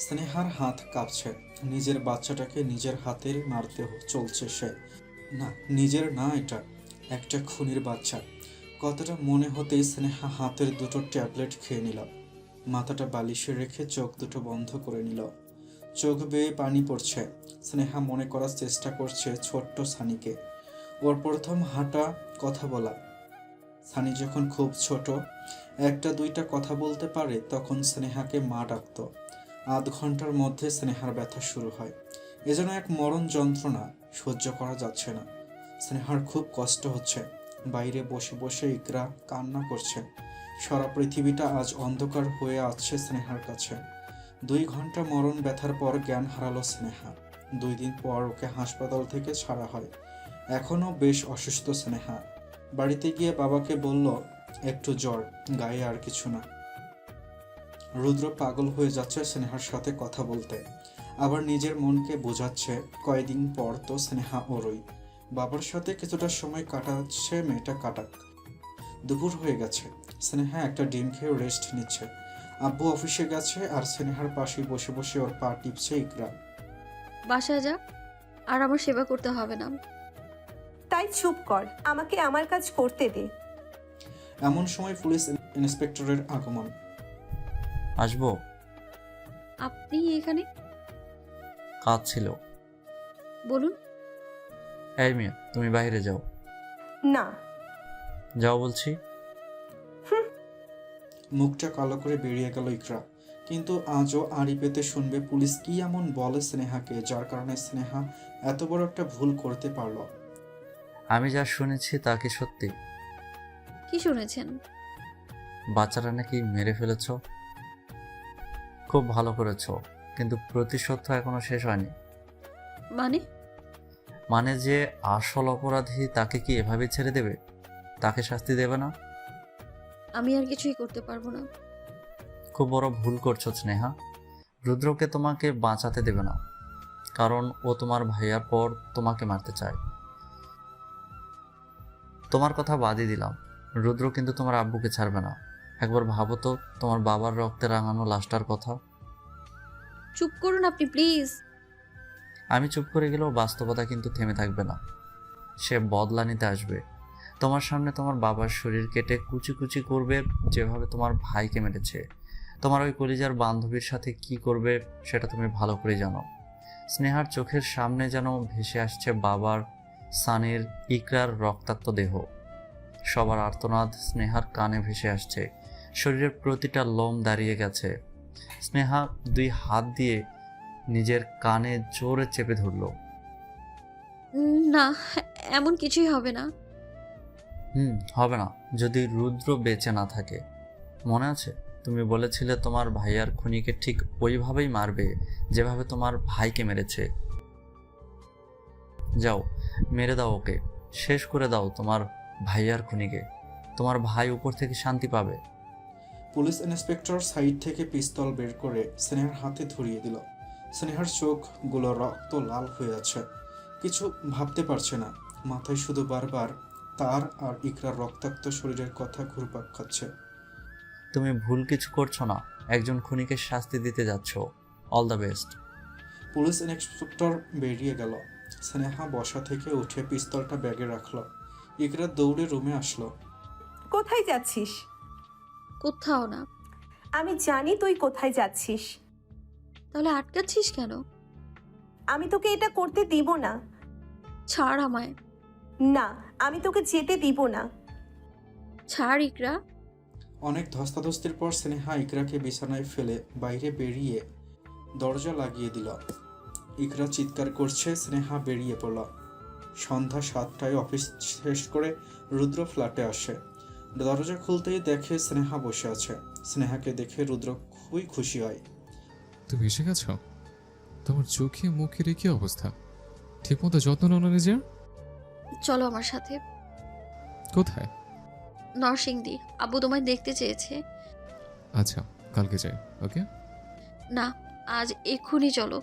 স্নেহার হাত কাঁপছে। নিজের বাচ্চাটাকে নিজের হাতে মারতে চলছে সে। না, নিজের না, এটা একটা খুনির বাচ্চা। কতটা মনে হতেই স্নেহা হাতের 2টো ট্যাবলেট খেয়ে নিল। মাথাটা বালিশে রেখে চোখ দুটো বন্ধ করে নিল। চোখ বেয়ে পানি পড়ছে। স্নেহা মনে করার চেষ্টা করছে ছোট্ট সানিকে, ওর প্রথম হাঁটা, কথা বলা। সানি যখন খুব ছোট, 1টা 2টা কথা বলতে পারে, তখন স্নেহাকে মা ডাকত। আধ ঘন্টার মধ্যে স্নেহার ব্যথা শুরু হয়। এ যেন এক মরণ যন্ত্রণা, সহ্য করা যাচ্ছে না। স্নেহার খুব কষ্ট হচ্ছে। বাইরে বসে বসে ইকরা কান্না করছে। সারা পৃথিবীটা আজ অন্ধকার হয়ে আছে স্নেহার কাছে। 2 ঘন্টা মরণ ব্যথার পর জ্ঞান হারালো স্নেহা। 2 দিন পর ওকে হাসপাতাল থেকে ছাড়া হয়। এখনও বেশ অসুস্থ স্নেহা। বাড়িতে গিয়ে বাবাকে বলল, একটু জ্বর, গায়ে আর কিছু না। রুদ্র পাগল হয়ে যাচ্ছে স্নেহার সাথে কথা বলতে, আবার নিজের মনকে বোঝাচ্ছে কয়েকদিন পর তো স্নেহা ওরই। বাবার সাথে কিছুটা সময় কাটাচ্ছে, মেয়েটা কাটাক। দুপুর হয়ে গেছে। স্নেহা একটা ডিম খেয়ে রেস্ট নিচ্ছে। আব্বু অফিসে গেছে আর স্নেহার পাশে বসে বসে ওর পা টিপছে ইকরা। বাসায় যা, আর আমার সেবা করতে হবে না। তাই চুপ কর, আমাকে আমার কাজ করতে দে। এমন সময় পুলিশ ইন্সপেক্টরের আগমন। আসবো? আপনি এখানে? কাজ ছিল। বলুন। এই মেয়ে, তুমি বাইরে যাও। না। যাও বলছি। মুখটা কালো করে বেরিয়ে গেল ইকরা। কিন্তু আজও আড়ি পেতে শুনবে পুলিশ কি এমন বলে স্নেহাকে যার কারণে স্নেহা এত বড় একটা ভুল করতে পারলো। আমি যা শুনেছি তা কি সত্যি? কি শুনেছেন? বাচ্চারা নাকি মেরে ফেলেছ। খুব ভালো করেছো, কিন্তু প্রতিশোধ তো এখনো শেষ হয়নি। মানে? মানে যে আসল অপরাধী তাকে কি এভাবে ছেড়ে দেবে? তাকে শাস্তি দেবে না? আমি আর কিছুই করতে পারবো না। খুব বড় ভুল করছো স্নেহা। রুদ্রকে তোমাকে বাঁচাতে দেবে না, কারণ ও তোমার ভাইয়ার পর তোমাকে মারতে চায়। তোমার কথা বাদই দিলাম, রুদ্র কিন্তু তোমার আব্বুকে ছাড়বে না। একবার ভাবো তো তোমার বাবার রক্তে রাঙানো লাশটার কথা। চুপ করুন আপনি প্লিজ। আমি চুপ করে গেলেও বাস্তবতা কিন্তু থেমে থাকবে না। সে বদলা নিতে আসবে। তোমার সামনে তোমার বাবার শরীর কেটে কুচি কুচি করবে, যেভাবে তোমার ভাইকে মেরেছে। তোমার ওই কলিজার বান্ধবীর সাথে কি করবে সেটা তুমি ভালো করে জানো। স্নেহার চোখের সামনে যেন ভেসে আসছে বাবার, সানির, ইকরার রক্তাক্ত দেহ। সবার আর্তনাদ স্নেহার কানে ভেসে আসছে। শরীরের প্রতিটা লোম দাঁড়িয়ে গেছে। স্নেহা 2 হাত দিয়ে নিজের কানে জোরে চেপে ধরল। না, এমন কিছুই হবে না। হবে না যদি রুদ্র বেঁচে না থাকে। মনে আছে তুমি বলেছিলে তোমার ভাইয়ার খুনিকে ঠিক ওইভাবেই মারবে যেভাবে তোমার ভাইকে মেরেছে। যাও, মেরে দাও ওকে, শেষ করে দাও তোমার ভাইয়ার খুনিকে। তোমার ভাই উপর থেকে শান্তি পাবে। পুলিশ ইন্সপেক্টর সাইড থেকে পিস্তল বের করে স্নেহার হাতে ধরিয়ে দিল। স্নেহার চোখগুলো রক্ত লাল হয়ে আছে, কিছু ভাবতে পারছে না। মাথায় শুধু বারবার তার আর ইকরার রক্তাক্ত শরীরের কথা ঘুরপাক খাচ্ছে। তুমি ভুল কিছু করছো না, একজন খুনিকে শাস্তি দিতে যাচ্ছ। All the best. Police inspector বেরিয়ে গেল। স্নেহা বসা থেকে উঠে পিস্তলটা ব্যাগে রাখলো। ইকরা দৌড়ে রুমে আসলো। কোথায় যাচ্ছিস? কোথাও না। আমি জানি তুই কোথায় যাচ্ছিস। তাহলে আটকাচ্ছিস কেন? আমি তোকে এটা করতে দিব না। ছাড় আমায়। না, আমি তোকে যেতে দিব না। ছাড় ইকরা। অনেক ধস্তাধস্তির পর স্নেহা ইকরাকে বিছানায় ফেলে বাইরে বেরিয়ে দরজা লাগিয়ে দিল। ইকরা চিৎকার করছে, স্নেহা বেরিয়ে পড়ল। সন্ধ্যা 7টায় অফিস শেষ করে রুদ্র ফ্ল্যাটে আসে। দরজা খুলতেই দেখে স্নেহা বসে আছে। স্নেহাকে দেখে রুদ্র খুবই খুশি হয়। তুমি এসে গেছো? তোমার চোখে মুখের কি অবস্থা? ঠিকমতো যত্ন নাও না নিজের? চলো আমার সাথে। কোথায়? নরসিংদী। আব্বু তোমায় দেখতে চেয়েছে। আচ্ছা, কালকে যাই। ওকে? না, আজ এক্ষুনি চলো।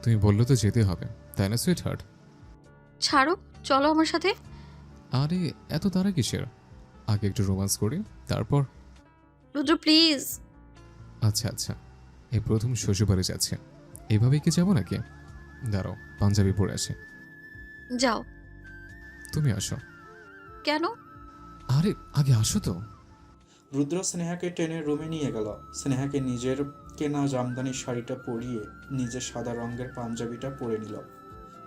তুমি বললে তো যেতে হবে, তাই না সুইট হার্ট? ছাড়ো, চলো আমার সাথে। আরে এত তারা কিসের? আগে একটু রোমান্স করি, তারপর। রুদ্র প্লিজ। আচ্ছা আচ্ছা, এই প্রথম শ্বশুরবাড়ি যাচ্ছে, এভাবেই কি যাবো নাকি? দাঁড়াও, পাঞ্জাবি পরে আসে। যাও। তুমি আসো। কেন? আরে আগে আসো তো। রুদ্র স্নেহাকে টেনে রুমে নিয়ে গেল। স্নেহাকে নিজের কেনা জামদানি শাড়িটা পরিয়ে নিজের সাদা রঙের পাঞ্জাবিটা পরে নিল।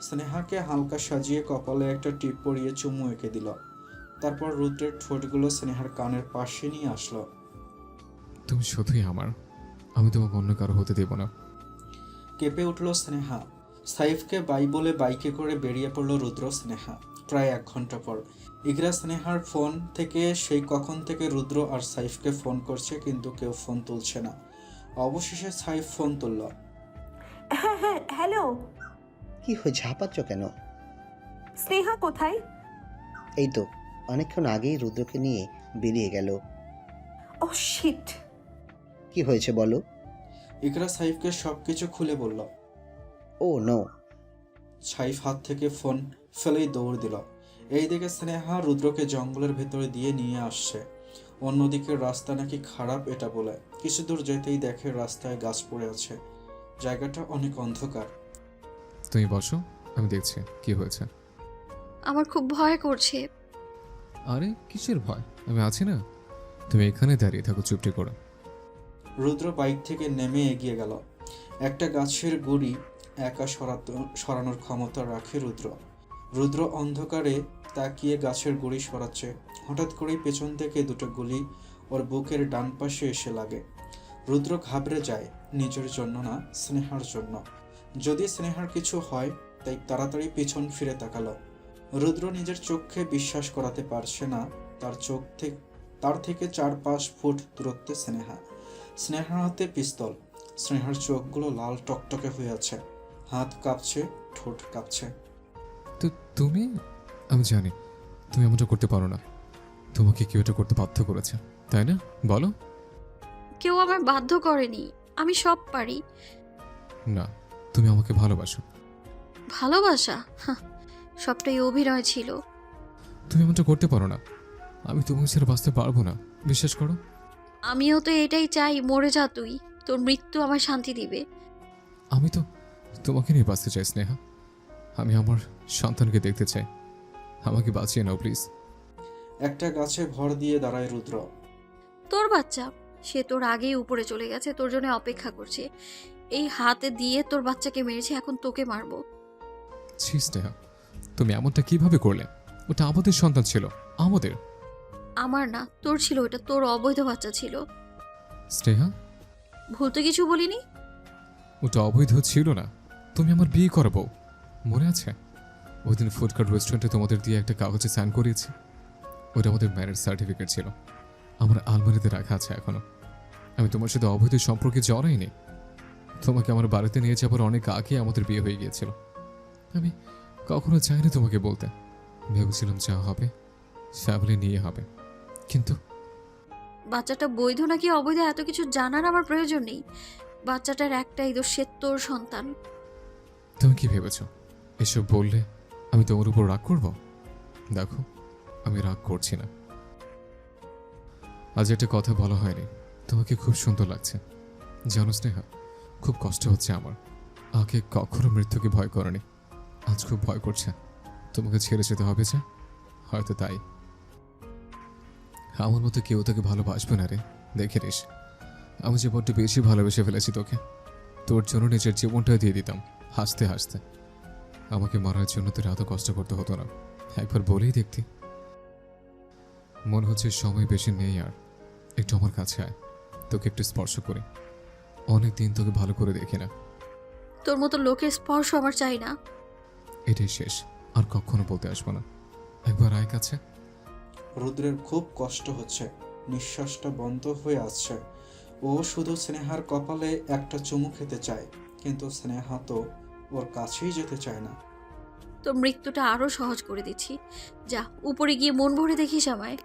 স্নেহাকে হালকা সাজিয়ে কপালে একটা টিপ পরিয়ে চুমু এঁকে দিল। তারপর রুদ্রের ঠোঁটগুলো স্নেহার কানের পাশে নিয়ে আসলো। তুমি শুধুই আমার, আমি তোমাকে অন্য কারো হতে দেব না। কেঁপে উঠল স্নেহা। সাইফকে বাই বলে বাইকে করে বেরিয়ে পড়ল রুদ্র স্নেহা। প্রায় 1 ঘন্টা পর ইকরা স্নেহার ফোন থেকে সেই কখন থেকে রুদ্র আর সাইফকে ফোন করছে, কিন্তু কেউ ফোন তুলছে না। অবশেষে সাইফ ফোন তুলল। হ্যাঁ হ্যাঁ, হ্যালো। কি হয়ে ঝাঁপাচ্ছ কেন? স্নেহা কোথায়? এই তো অনেকক্ষণ আগেই রুদ্রকে নিয়ে বেরিয়ে গেল। ও শিট। কি হয়েছে বলো? ইকরা সাইফকে সবকিছু খুলে বলল। ও নো। সাইফ হাত থেকে ফোন ফেলেই দৌড় দিল। এইদিকে স্নেহা রুদ্রকে জঙ্গলের ভেতরে দিয়ে নিয়ে আসছে। অন্যদিকে রাস্তা নাকি খারাপ এটা বলে কিছু দূর যেতেই দেখে রাস্তায় গাছ পড়ে আছে। জায়গাটা অনেক অন্ধকার। তুমি বসো, আমি দেখছি কি হয়েছে। আমার খুব ভয় করছে। আরে কিসের ভয়, আমি আছি না। তুমি এখানে দাঁড়িয়ে থাকো চুপটি করে। রুদ্র বাইক থেকে নেমে এগিয়ে গেল। একটা গাছের গুড়ি একা সরানোর ক্ষমতা রাখে রুদ্র। রুদ্র অন্ধকারে তাকিয়ে গাছের গুড়ি সরাচ্ছে। হঠাৎ করেই পেছন থেকে দুটো গুলি ওর বুকের ডান পাশে এসে লাগে। রুদ্র ঘাবড়ে যায়, নিজের জন্য না, স্নেহার জন্য। যদি স্নেহার কিছু হয়, তাই তাড়াতাড়ি পিছন ফিরে তাকালো। রুদ্র নিজের চোখে বিশ্বাস করাতে পারছে না, তার থেকে 4-5 ফুট দূরত্বে স্নেহা। স্নেহার হাতে পিস্তল। স্নেহার চোখগুলো লাল টকটকে হয়ে আছে, হাত কাঁপছে, ঠোঁট কাঁপছে। তো তুমি, আমি জানি তুমি এমনটা করতে পারো না। তোমাকে কেউ এটা করতে বাধ্য করেছে, তাই না? বলো। কেউ আমার বাধ্য করেনি, আমি সব পারি। না, তুমি আমাকে ভালোবাসো। ভালোবাসা? হাহ, সবটাই অভিনয় ছিল। তুমি এমনটা করতে পারো না। আমি তোমাকে ছেড়ে বাঁচতে পারবো না, বিশ্বাস করো। আমিও তো এটাই চাই, মরে যা তুই, তোর মৃত্যু আমার শান্তি দিবে। আমি তো তোমাকে নিয়ে বাঁচতে চাই স্নেহা। আমি আমার সন্তানকে দেখতে চাই। আমাকে বাঁচিয়ে নাও প্লিজ। একটা গাছে ভর দিয়ে দাঁড়ায় রুদ্র। তোর বাচ্চা, সে তোর আগেই উপরে চলে গেছে, তোর জন্য অপেক্ষা করছে। এই হাতে দিয়ে তোর বাচ্চাকে মেরেছে, এখন তোকে মারবো। ছি স্নেহা, তুমি এমনটা কিভাবে করলে? ওটা আমাদের সন্তান ছিল, আমাদের। আমার না, তোর ছিল, ওটা তোর অবৈধ বাচ্চা ছিল। স্নেহা, ভুল তো কিছু বলিনি। ওটা অবৈধ ছিল না, তুমি আমার বিয়ে করাবো, মনে আছে? ওই দিন ফুডকার্ট রেস্টুরেন্টে তোমাদের দিয়ে একটা কাগজে সাইন করিয়েছি। ওটা আমাদের ম্যারেজ সার্টিফিকেট ছিল, আমার আলমারিতে রাখা আছে এখনো। আমি তোমার সাথে অবৈধ সম্পর্কে জড়াইনি। তোমাকে আমার বাড়িতে নিয়ে যাবার অনেক আগে আমাদের বিয়ে হয়ে গিয়েছিল। আমি কখনো চাইনি তোমাকে বলতে, ভেবেছিলাম যা হবে ফ্যামিলি নিয়ে হবে, কিন্তু বাচ্চাটা বৈধ নাকি অবৈধ এত কিছু জানার আমার প্রয়োজন নেই। বাচ্চাটার একটাই দোষ, সে তোর সন্তান। তুমি কি ভেবেছ এসব বললে আমি তোমার উপর রাগ করব? দেখো, আমি রাগ করছি না। আজ একটা কথা বলা হয়নি, তোমাকে খুব সুন্দর লাগছে। জানো স্নেহা, খুব কষ্ট হচ্ছে আমার। আগে কখনো মৃত্যুকে ভয় করেনি, আজ খুব ভয় করছে। তোমাকে ছেড়ে যেতে হবে যে, হয়তো তাই। আমার মতো কেউ তোকে ভালোবাসবে না রে, দেখে নিস। আমি যে বড্ড বেশি ভালোবেসে ফেলেছি তোকে। তোর জন্য নিজের জীবনটা দিয়ে দিতাম হাসতে হাসতে। আমাকে মারার জন্য তোর এত কষ্ট করতে হতো না, একবার বলেই দেখতি। মনে হচ্ছে সময় বেশি নেই আর, একটু আমার কাছে আয়, তোকে একটু স্পর্শ করি। অনেক দিন তোকে ভালো করে দেখি না। তোর মতো লোকের স্পর্শ আমার চাই না। এটাই শেষ, আর কখনো বলতে আসবো না। একবার আয় কাছে। রুদ্রের খুব কষ্ট হচ্ছে, নিঃশ্বাসটা বন্ধ হয়ে আসছে। ও শুধু স্নেহার কপালে একটা চুমু খেতে চায়, কিন্তু স্নেহা তো ওর কাছেই যেতে চায় না। তোর মৃত্যুটা আরো সহজ করে দিচ্ছি, যা উপরে গিয়ে মন ভরে দেখিস আমায়।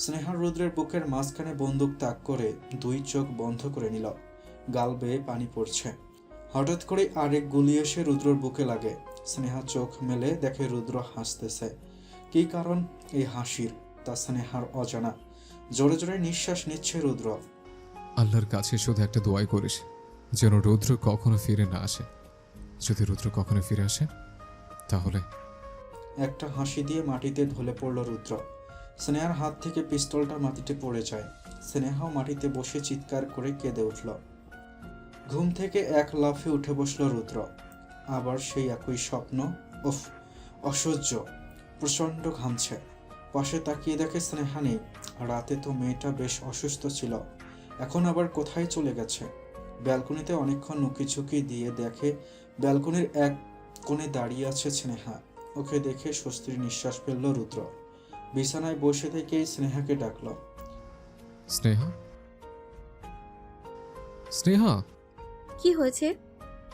স্নেহা রুদ্রের বুকের মাঝখানে বন্দুক তাক করে 2 চোখ বন্ধ করে নিল। গাল বেয়ে পানি পড়ছে। হঠাৎ করে আরেক গুলি এসে রুদ্রর বুকে লাগে। স্নেহা চোখ মেলে দেখে রুদ্র হাসতেছে। কী কারণ এই হাসির, তা স্নেহার অজানা। জোরে জোরে নিঃশ্বাস নিচ্ছে রুদ্র। আল্লাহর কাছে শুধু একটা দোয়াই করিস, যেন রুদ্র কখনো ফিরে না আসে। যদি রুদ্র কখনো ফিরে আসে তাহলে। একটা হাসি দিয়ে মাটিতে ঢলে পড়ল রুদ্র। স্নেহার হাত থেকে পিস্তলটা মাটিতে পড়ে যায়। স্নেহাও মাটিতে বসে চিৎকার করে কেঁদে উঠল। ঘুম থেকে এক লাফে উঠে বসল রুদ্র। আবার সেই একই স্বপ্ন। উফ, অসহ্য, প্রচণ্ড ঘামছে। পাশে তাকিয়ে দেখে স্নেহা নেই। রাতে তো মেয়েটা বেশ অসুস্থ ছিল, এখন আবার কোথায় চলে গেছে। ব্যালকনিতে অনেকক্ষণ নুকিঝুঁকি দিয়ে দেখে ব্যালকনির এক কোণে দাঁড়িয়ে আছে স্নেহা। ওকে দেখে স্বস্তির নিঃশ্বাস ফেলল রুদ্র। বিছানায় বসে থেকেই স্নেহাকে ডাকল। স্নেহা, স্নেহা। কি হয়েছে,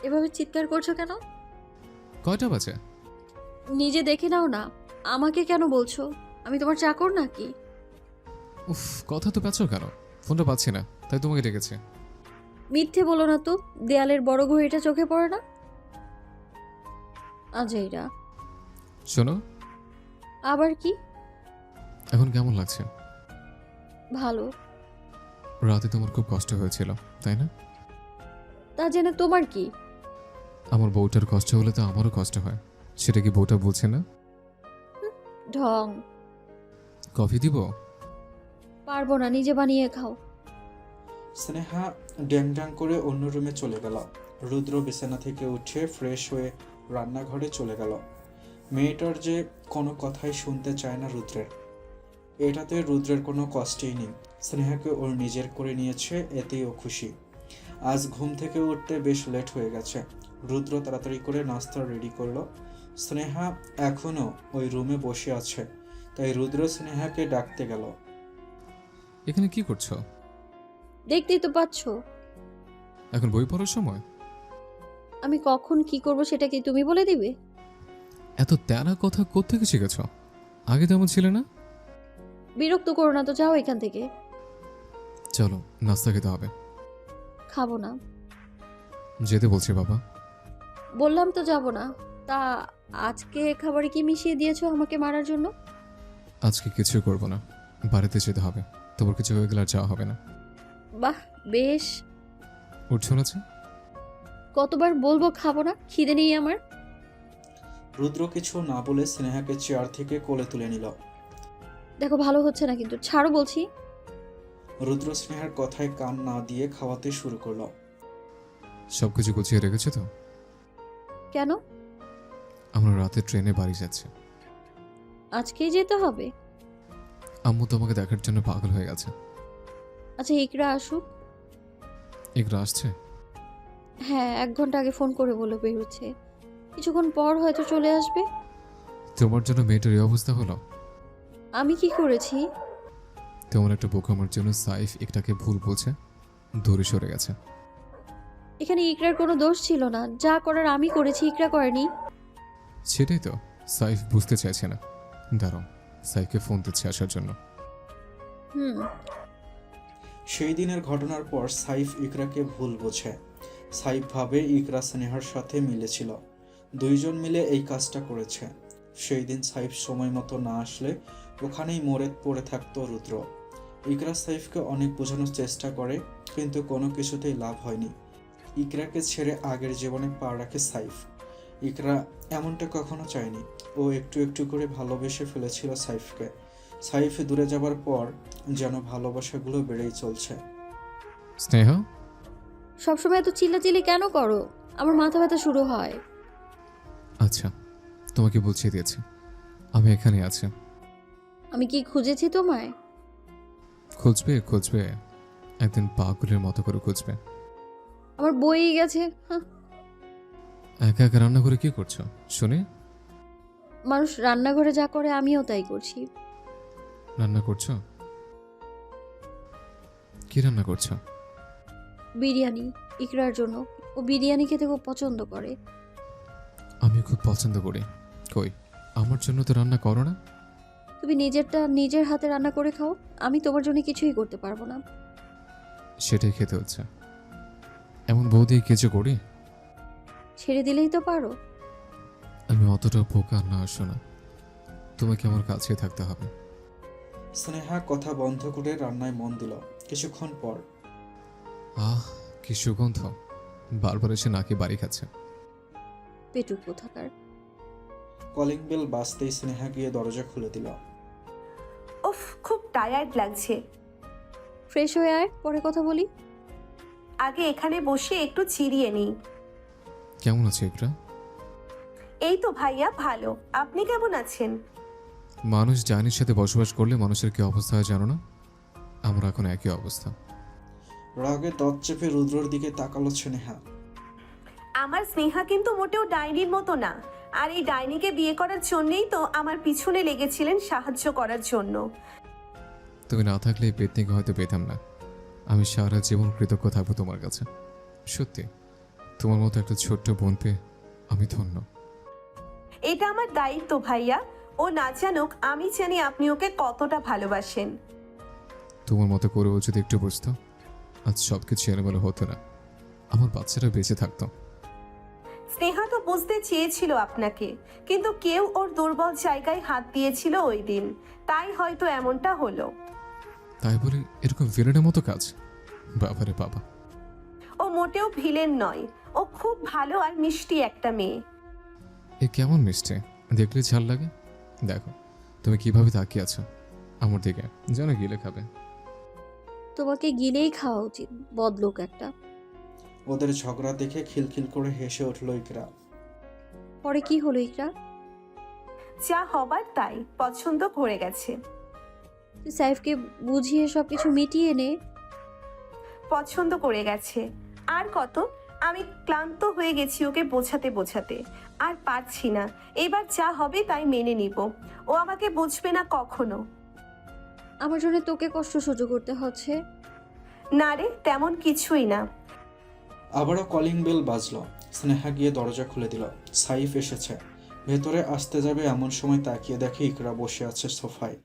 এভাবে চিৎকার করছো কেন? কয়টা বাজে? নিজে দেখে নাও না, আমাকে কেন বলছো? আমি তোমার চাকর নাকি? উফ, কথা তো পেঁচো কেন? ফোনটা পাচ্ছি না, তাই তোমাকে ডেকেছে। মিথ্যে বলো না তো, দেয়ালের বড় ঘড়িটা চোখে পড়ে না? আজইরা। শোনো, আবার কি? এখন কেমন লাগছে? ভালো। রাতে তোমার খুব কষ্ট হয়েছিল, তাই না? তা জেনে তোমার কি? আমার বউটার কষ্ট হলে তো আমারও কষ্ট হয়, সেটা কি বউটা বলছে না? ঢং। কফি দিব? পারবো না, নিজে বানিয়ে খাও। স্নেহা ড্যাং ড্যাং করে অন্য রুমে চলে গেল। রুদ্র বিছানা থেকে উঠে ফ্রেশ হয়ে রান্নাঘরে চলে গেল। মেয়েটার যে কোনো কথাই শুনতে চায় না রুদ্রের। এটাতে রুদ্রের কোনো কষ্টই নেই। স্নেহাকে ওর নিজের করে নিয়েছে, এতেই ও খুশি। আজ ঘুম থেকে উঠতে বেশ লেট হয়ে গেছে। রুদ্র তাড়াতাড়ি করে নাস্তা রেডি করলো। স্নেহা এখনও ওই রুমে বসে আছে, তাই রুদ্র স্নেহাকে ডাকতে গেল। এখানে কি করছো? দেখতেই তো পাচ্ছ। এখন বই পড়ার সময়? আমি কখন কি করব সেটা কি তুমি বলে দিবে? এত তেরা কথা কোত্থেকে শিখেছ? আগে তেমন ছিলে না। বিরক্ত করো না তো, যাও এখান থেকে। চলো, নাস্তা খেতে হবে। খাবো না। যেতে বলছি বাবা। বললাম তো যাব না। তা আজকে খাবারে কি মিশিয়ে দিয়েছো আমাকে মারার জন্য? আজকে কিছু করব না, বাড়িতে যেতে হবে। তোমার কিছু হয়ে গেলে আর যাওয়া হবে না। বাহ, বেশ। উঠছো না যে? কতবার বলবো খাবো না, খিদে নেই আমার। রুদ্র কিছু না বলে স্নেহাকে চেয়ার থেকে কোলে তুলে নিল। দেখো ভালো হচ্ছে না কিন্তু, ছাড়ো বলছি। রুদ্র স্নেহার কথায় কান না দিয়ে খাওয়াতে শুরু করলো। সবকিছু গুছিয়ে রেখেছো তো? কেন? আমরা রাতে ট্রেনে বাড়ি যাচ্ছি। আজকেই যেতে হবে? আম্মু তোমাকে দেখার জন্য পাগল হয়ে গেছে। আচ্ছা, ইকরা আসুক। এগুলো আসছে? হ্যাঁ, 1 ঘন্টা আগে ফোন করে বলে বেরোচ্ছে। কিছুক্ষণ পর হয়তো চলে আসবে। তোমার জন্য মেয়েটার এই অবস্থা হলো? আমি কি করেছি? তোমার একটা বোকামার জন্য সাইফ একটাকে ভুল বলছে, দূরে সরে গেছে। এখানে ইকরার কোনো দোষ ছিল না, যা করার আমি করেছি, ইকরা করেনি। সেটাই তো সাইফ বুঝতে চাইছে না। দাঁড়াও, সাইফকে ফোন দিচ্ছে আসার জন্য। হুম। সেই দিনের ঘটনার পর সাইফ ইকরাকে ভুল বোঝে। সাইফ ভাবে ইকরা স্নেহার সাথে মিলেছিল, দুইজন মিলে এই কাজটা করেছে। সেই দিন সাইফ সময় মতো না আসলে ওখানেই মরে পড়ে থাকতো রুদ্র। ইকরা সাইফকে অনেক বোঝানোর চেষ্টা করে, কিন্তু কোনো কিছুতেই লাভ হয়নি। ইকরাকে ছেড়ে আগের জীবনে পা রাখে সাইফ। ইকরা এমনটা কখনো চায়নি। ও একটু একটু করে ভালোবেসে ফেলেছিল সাইফকে। সাইফ দূরে যাবার পর যেন ভালোবাসাগুলো বেড়েই চলছে। স্নেহা, সবসময় এত চিল্লাচিল্লি কেন করো? আমার মাথা ব্যথা শুরু হয়। আচ্ছা তোমাকে বুঝিয়ে দিয়েছি, আমি এখানে আছি। আমি কি খুঁজেছি তোমায়? খুঁজবে খুঁজবে, একদিন পাগলের মতো করে খুঁজবে। আমার বই গেছে। হ্যাঁ। একা একা রান্না করে কি করছো শুনি? মানুষ রান্নাঘরে যা করে আমিও তাই করছি। রান্না করছো? কি রান্না করছো? বিরিয়ানি, ইকরার জন্য। ও বিরিয়ানি খেতে খুব পছন্দ করে। আমি খুব পছন্দ করি। কই, আমার জন্য তো রান্না করো না? তুমি নিজেরটা নিজের হাতে রান্না করে খাও, আমি তোমার জন্য কিছুই করতে পারবো না। সেটাই খেতে হচ্ছে। এমন বউ দিয়ে কিছু করি? ছেড়ে দিলেই তো পারো। আমি অতটা বোকা না, আসো না, তোমাকে আমার কাছে থাকতে হবে। স্নেহা কথা বন্ধ করে রান্নায় মন দিল। কিছুক্ষণ পর আহ, কি সুগন্ধ, বারবার এসে নাকে বাড়ি খাচ্ছে। পেটুক কোথাকার। কলিং বেল বাজতেই স্নেহা গিয়ে দরজা খুলে দিল। উফ, খুব টায়ার্ড লাগছে। ফ্রেশ হয়ে আয়, পরে কথা বলি। আগে এখানে বসে একটু চিরিয়ে নিই। কেমন আছে একটা? এই তো ভাইয়া ভালো, আপনি কেমন আছেন? মানুষ জানির সাথে বসবাস করলে মানুষের কি অবস্থা হয় জানো না? আমরা এখন একই অবস্থা। রাগে দত চেপে রুদ্রর দিকে তাকালো স্নেহা। আমার স্নেহা কিন্তু মোটেও ডাইনির মতো না। আর এই ডাইনিকে বিয়ে করার জন্যই তো আমার পিছনে লেগেছিলেন সাহায্য করার জন্য। তুমি না থাকলে এই পেতনিকে হয়তো পেতাম না। আমি সারা জীবন কৃতজ্ঞ থাকবো তোমার কাছে। সত্যি, তোমার মতো একটা ছোট্ট বোন পেয়ে আমি ধন্য। এটা আমার দায়িত্ব ভাইয়া। ও না জানুক, আমি জানি আপনি ওকে কতটা ভালোবাসেন। তোমার মতো করেও যদি একটু বুঝতো, আজ সব কিছু এলোমেলো হতো না, আমার বাচ্চারা বেঁচে থাকতো। স্নেহা তো বুঝতে চেয়েছিল আপনাকে, কিন্তু কেউ ওর দুর্বল জায়গায় হাত দিয়েছিল ওই দিন, তাই হয়তো এমনটা হলো। তাই বলে এরকম ভিলেনের মতো কাজ? বাবারে বাবা। ও মোটেও ভিলেন নয়, ও খুব ভালো আর মিষ্টি একটা মেয়ে। এ কেমন মিষ্টি, দেখলে ঝাল লাগে। দেখো তুমি কিভাবে তাকিয়ে আছো আমার দিকে, যেন গিলে খাবে। তোমাকে গিলেই খাওয়া উচিত, বদলোক একটা। ওদের ঝগড়া দেখে খিলখিল করে হেসে উঠল ইকরা। পরে কি হলো ইকরা? যা হবার তাই, পছন্দ করে গেছে। তুই সাইফকে বুঝিয়ে সব কিছু মিটিয়ে নে। পছন্দ করে গেছে। আর কত? আমি ক্লান্ত হয়ে গেছি ওকে বোঝাতে বোঝাতে, আর পারছি না। এবার যা হবে তাই মেনে নিব। ও আমাকে বুঝবে না কখনো। আমার জন্য তোকে কষ্ট সহ্য করতে হচ্ছে। না রে, তেমন কিছুই না। আবারও কলিং বেল বাজলো। স্নেহা গিয়ে দরজা খুলে দিল। সাইফ এসেছে। ভেতরে আসতে যাবে এমন সময় তাকিয়ে দেখে ইকরা বসে আছে সোফায়।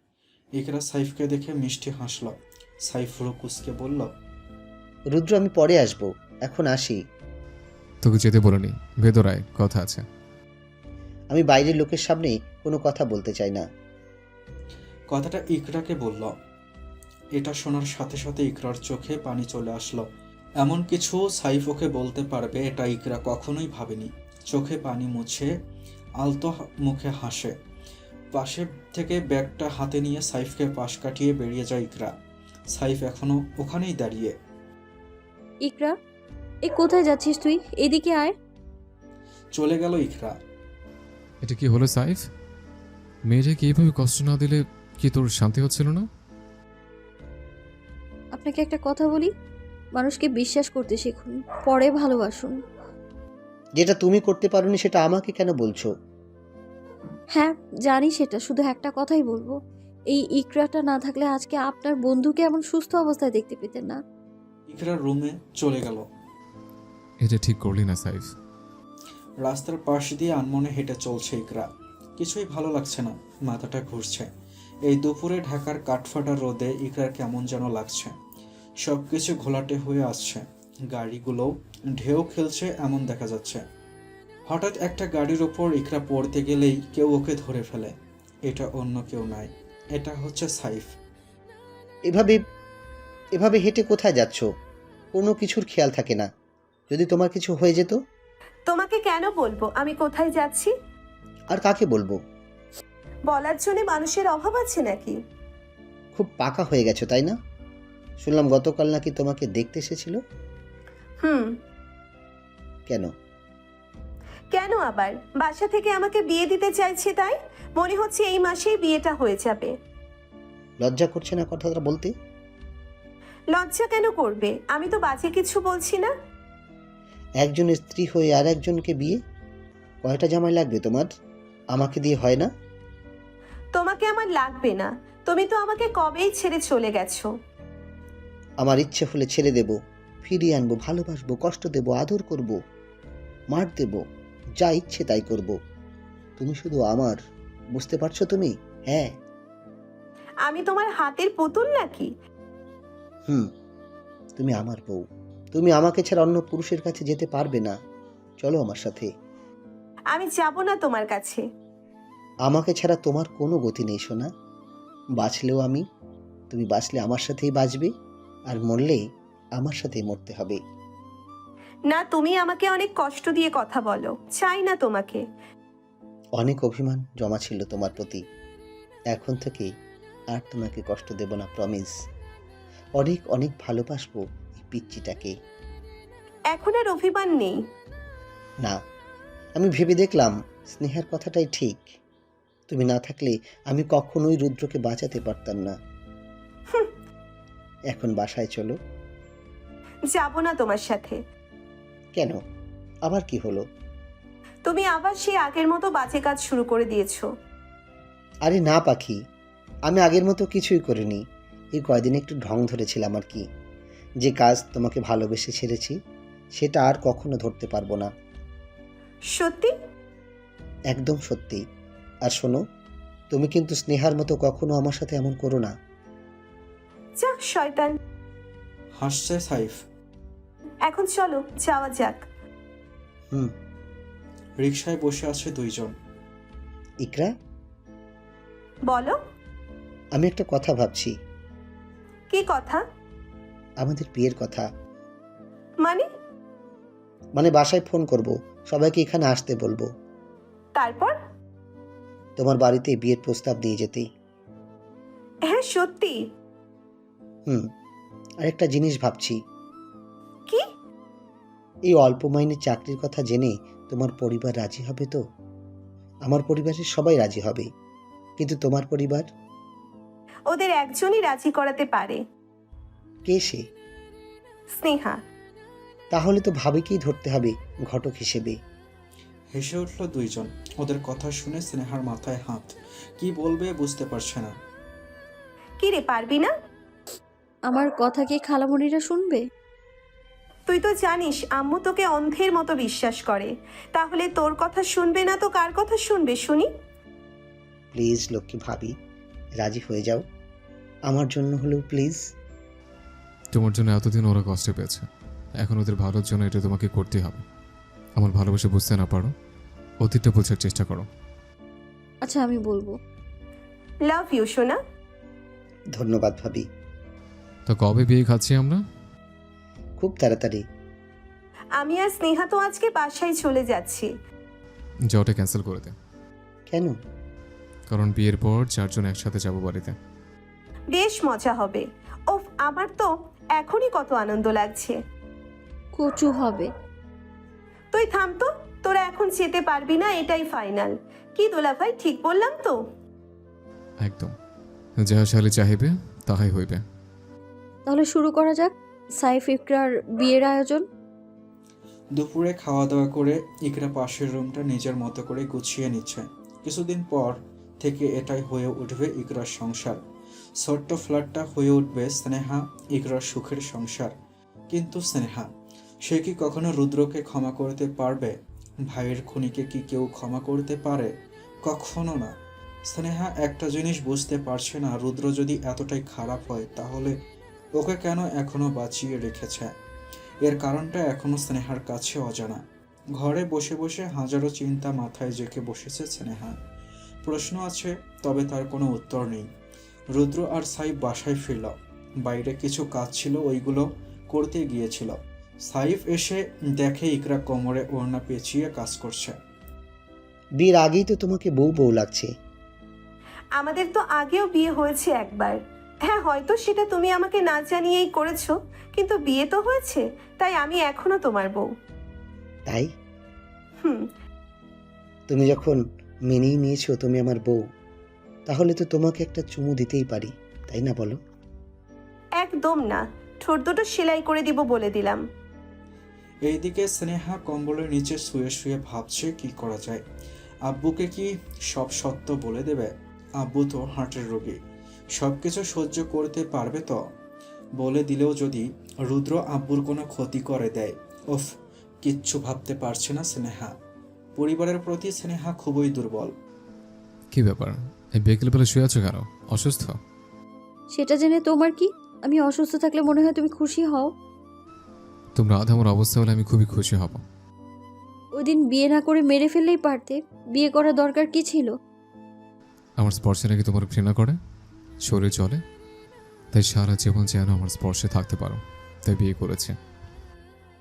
ইকরা সাইফকে দেখে মিষ্টি হাসল। সাইফ রুকুসকে বলল, রুদ্র, আমি পরে আসবো, এখন আসি। তোকে যেতে বলিনি, ভেতরায় কথা আছে। আমি বাইরের লোকের সামনে কোনো কথা বলতে চাই না। কথাটা ইকরাকে বলল। এটা শোনার সাথে সাথে ইকরার চোখে পানি চলে আসলো। এমন কিছু সাইফ ওকে বলতে পারবে এটা ইকরা কখনোই ভাবেনি। চোখে পানি মুছে আলতো মুখে হাসে। পাশে থেকে ব্যাগটা হাতে নিয়ে সাইফকে পাশ কাটিয়ে বেরিয়ে যায় ইকরা। সাইফ এখনো ওখানেই দাঁড়িয়ে। ইকরা, কোথায় যাচ্ছিস তুই? এদিকে আয়। চলে গেল ইকরা। এটা কি হলো সাইফ? মেয়েটাকে এইভাবে কষ্ট না দিলে কি তোর শান্তি হচ্ছিল না? আপনাকে একটা কথা বলি, মানুষকে বিশ্বাস করতে শিখুন, পরে ভালোবাসুন। যেটা তুমি করতে পারোনি সেটা আমাকে কেন বলছো? হ্যাঁ জানি, সেটা শুধু একটা কথাই বলবো, এই ইকরাটা না থাকলে আজকে আপনার বন্ধুকে এমন সুস্থ অবস্থায় দেখতে পেতেন না। ইকরা রুমে চলে গেল। এটা ঠিক করলি না সাইফ। রাস্তার পাশ দিয়ে আনমনে হেঁটে চলছে ইকরা। কিছুই ভালো লাগছে না, মাথাটা ঘুরছে। এই দুপুরে ঢাকার কাঠফাটা রোদে ইকরার কেমন যেন লাগছে। সব কিছু ঘোলাটে হয়ে আসছে। গাড়িগুলোও ঢেউ খেলছে এমন দেখা যাচ্ছে। হঠাৎ একটা গাড়ির ওপর ইকরা পড়তে গেলেই কেউ ওকে ধরে ফেলে। এটা অন্য কেউ নয়, এটা হচ্ছে সাইফ। এভাবে এভাবে হেঁটে কোথায় যাচ্ছ? কোনো কিছুর খেয়াল থাকে না। যদি তোমার কিছু হয়ে যেত? তোমাকে কেন বলবো আমি কোথায় যাচ্ছি? আর কাকে বলবো? বলার জন্য মানুষের অভাব আছে নাকি? খুব পাকা হয়ে গেছো তাই না? শুনলাম গতকাল নাকি তোমাকে দেখতে এসেছিল। হুম। কেন? কেন আবার? বাসা থেকে আমাকে বিয়ে দিতে চাইছে তাই। মনে হচ্ছে এই মাসেই বিয়েটা হয়ে যাবে। লজ্জা করছে না কথাটা বলতে? লজ্জা কেন করবে? আমি তো বাজে কিছু বলছি না। একজনের স্ত্রী হয়ে আর একজনকে বিয়ে? কয়টা জামাই লাগবে তোমার? আমাকে দিয়ে হয় না? তোমাকে আমার লাগবে না। তুমি তো আমাকে কবেই ছেড়ে চলে গেছো। আমার ইচ্ছে হলে ছেড়ে দেব, ফিরিয়ে আনবো, ভালোবাসবো, কষ্ট দেব, আদর করব, মার দেব, যা ইচ্ছে তাই করব। তুমি শুধু আমার, বুঝতে পারছো তুমি? হ্যাঁ। আমি তোমার হাতের পুতুল নাকি? তুমি আমার বউ। তুমি আমাকে ছাড়া অন্য পুরুষের কাছে যেতে পারবে না। চলো আমার সাথে। আমি যাব না তোমার কাছে। আমাকে ছাড়া তোমার কোনো গতি নেই সোনা। বাঁচলেও আমি, তুমি বাঁচলে আমার সাথেই বাঁচবে, আর মরলে আমার সাথেই মরতে হবে। না, তুমি আমাকে অনেক কষ্ট দিয়ে কথা বলো, চাই না তোমাকে। অনেক অভিমান জমা ছিল তোমার প্রতি। এখন থেকে আর তোমাকে কষ্ট দেব না, প্রমিস। অনেক অনেক ভালোবাসবো এই পিচ্চিটাকে। এখন আর অভিমান নেই। না, আমি ভেবে দেখলাম স্নেহার কথাটাই ঠিক। তুমি না থাকলে আমি কখনোই রুদ্রকে বাঁচাতে পারতাম না। এখন বাসায় চলো। যাব না তোমার সাথে। কেন? আবার কি হলো? তুমি আবার সেই আগের মতো বাজে কাজ শুরু করে দিয়েছো। আরে না পাখি, আমি আগের মতো কিছুই করিনি। এই কয়দিন একটু ঢং ধরেছিলাম আর কি। যে কাজ তোমাকে ভালোবেসে ছেড়েছি সেটা আর কখনো ধরতে পারবো না। সত্যি? একদম সত্যি। আর শোনো, তুমি কিন্তু স্নেহার মতো কখনো আমার সাথে এমন করো না। যা শয়তান। হাসছে সাইফ। এখন চলো, যাওয়া যাক। রিকশায় বসে আছে দুইজন। ইকরা, বলো। আমি একটা কথা ভাবছি। কি কথা? আমাদের বিয়ের কথা। মানে? বাসায় ফোন করব, সবাইকে এখানে আসতে বলবো। তারপর? তোমার বাড়িতে বিয়ের প্রস্তাব দিয়ে যেতেই। হ্যাঁ সত্যি? আর একটা জিনিস ভাবছি। কি? এই অল্প মাইনে চাকরির কথা জেনে তোমার পরিবার রাজি হবে তো? আমার পরিবারের সবাই রাজি হবে, কিন্তু তোমার পরিবার? ওদের একজনই রাজি করাতে পারে। কে সে? স্নেহা। তাহলে তো ভাবিকেই ধরতে হবে ঘটক হিসেবে। হেসে উঠল দুইজন। ওদের কথা শুনে স্নেহার মাথায় হাত। কি বলবে বুঝতে পারছে না। কি রে, পারবি না? আমার কথা কি খালামণিরা শুনবে? তুই তো জানিস আম্মু তোকে অন্ধের মতো বিশ্বাস করে। তাহলে তোর কথা শুনবে না তো কার কথা শুনবে শুনি? প্লিজ লক্ষ্মী ভাবি, রাজি হয়ে যাও, আমার জন্য হলেও প্লিজ। তোমার জন্য এতদিন ওরা কষ্ট পেয়েছে, এখন ওদের ভালোর জন্য এটা তোমাকে করতেই হবে। আমার ভালোবাসা বুঝতে না পারো, অতীতটা বোঝার চেষ্টা করো। আচ্ছা আমি বলবো। লাভ ইউ সোনা। ধন্যবাদ ভাবি। তো কবে বিয়ে খাচ্ছি আমরা? খুব তাড়াতাড়ি। আমি আর স্নেহা তো আজকে বাসায় চলে যাচ্ছি। যাওয়াটা ক্যান্সেল করে দে, কেন? কারণ বিয়ের পর 4 জন একসাথে যাবো বাড়িতে। বেশ মজা হবে। ওফ, আমার তো এখনই কত আনন্দ লাগছে। কচু হবে। তুই থাম তো, তোরা এখন যেতে পারবি না, এটাই ফাইনাল। কি দুলাভাই, ঠিক বললাম তো? একদম, যাহা শালি চাহিবে তাহাই হইবে। তাহলে শুরু করা যাক সাইফ ইকরার বিয়ের আয়োজন। দুপুরে খাওয়া দাওয়া করে ইকরা পাশের রুমটা নিজের মতো করে গুছিয়ে নিচ্ছে। কিছুদিন পর থেকে এটাই হয়ে উঠবে ইকরার সংসার। ছোট্ট ফ্ল্যাটটা হয়ে উঠবে স্নেহা ইকরার সুখের সংসার। কিন্তু স্নেহা, সে কি কখনো রুদ্রকে ক্ষমা করতে পারবে? ভাইয়ের খুনিকে কি কেউ ক্ষমা করতে পারে? কখনো না। স্নেহা একটা জিনিস বুঝতে পারছে না, রুদ্র যদি এতটাই খারাপ হয় তাহলে ওকে কেন এখনো বাঁচিয়ে রেখেছে? এর কারণটা এখনো স্নেহার কাছে অজানা। ঘরে বসে বসে হাজারো চিন্তা মাথায় জেঁকে বসেছে স্নেহা। প্রশ্ন আছে, তবে তার কোনো উত্তর নেই। রুদ্র আর সাইফ বাসায় ফিরল। বাইরে কিছু কাজ ছিল, ওইগুলো করতে গিয়েছিল। সাইফ এসে দেখে ইকরা কোমরে ওড়না পেঁচিয়ে কাজ করছে। বিয়ের আগেই তো তোমাকে বউ বউ লাগছে। আমাদের তো আগেও বিয়ে হয়েছে একবার। হ্যাঁ, হয়তো সেটা তুমি আমাকে না জানিয়েই করেছো, কিন্তু বিয়ে তো হয়েছে, তাই আমি এখনো তোমার বউ। তাই হুম। তুমি যখন মেনেই নিয়েছো তুমি আমার বউ, তাহলে তো তোমাকে একটা চুমু দিতেই পারি, তাই না বলো? একদম না, ঠোঁট দুটো সেলাই করে দিব বলে দিলাম। এইদিকে স্নেহা কম্বলের নিচে শুয়ে শুয়ে ভাবছে কি করা যায়। আব্বুকে কি সব সত্য বলে দেবে? আব্বু তো হার্টের রোগী, সবকিছু সহ্য করতে পারবে তো? বলে দিলেও যদি রুদ্র আব্বুর কোনো ক্ষতি করে দেয়? উফ, কিচ্ছু ভাবতে পারছে না স্নেহা। পরিবারের প্রতি স্নেহা খুবই দুর্বল। কি ব্যাপার, এই বিকেলবেলা শুয়ে আছো কেন? অসুস্থ? সেটা জেনে তোমার কি? আমি অসুস্থ থাকলে মনে হয় তুমি খুশি হও। তোমরা আধা আমার অবস্থা হলে আমি খুবই খুশি হব। ওই দিন বিয়ে না করে মেরে ফেললেই পারতে, বিয়ে করার দরকার কি ছিল? আমার স্পর্শে নাকি তোমার ঘৃণা করে, শরীর চলে, তাই সারা জীবন যেন আমার স্পর্শে থাকতে পারো, তাই বিয়ে করেছে।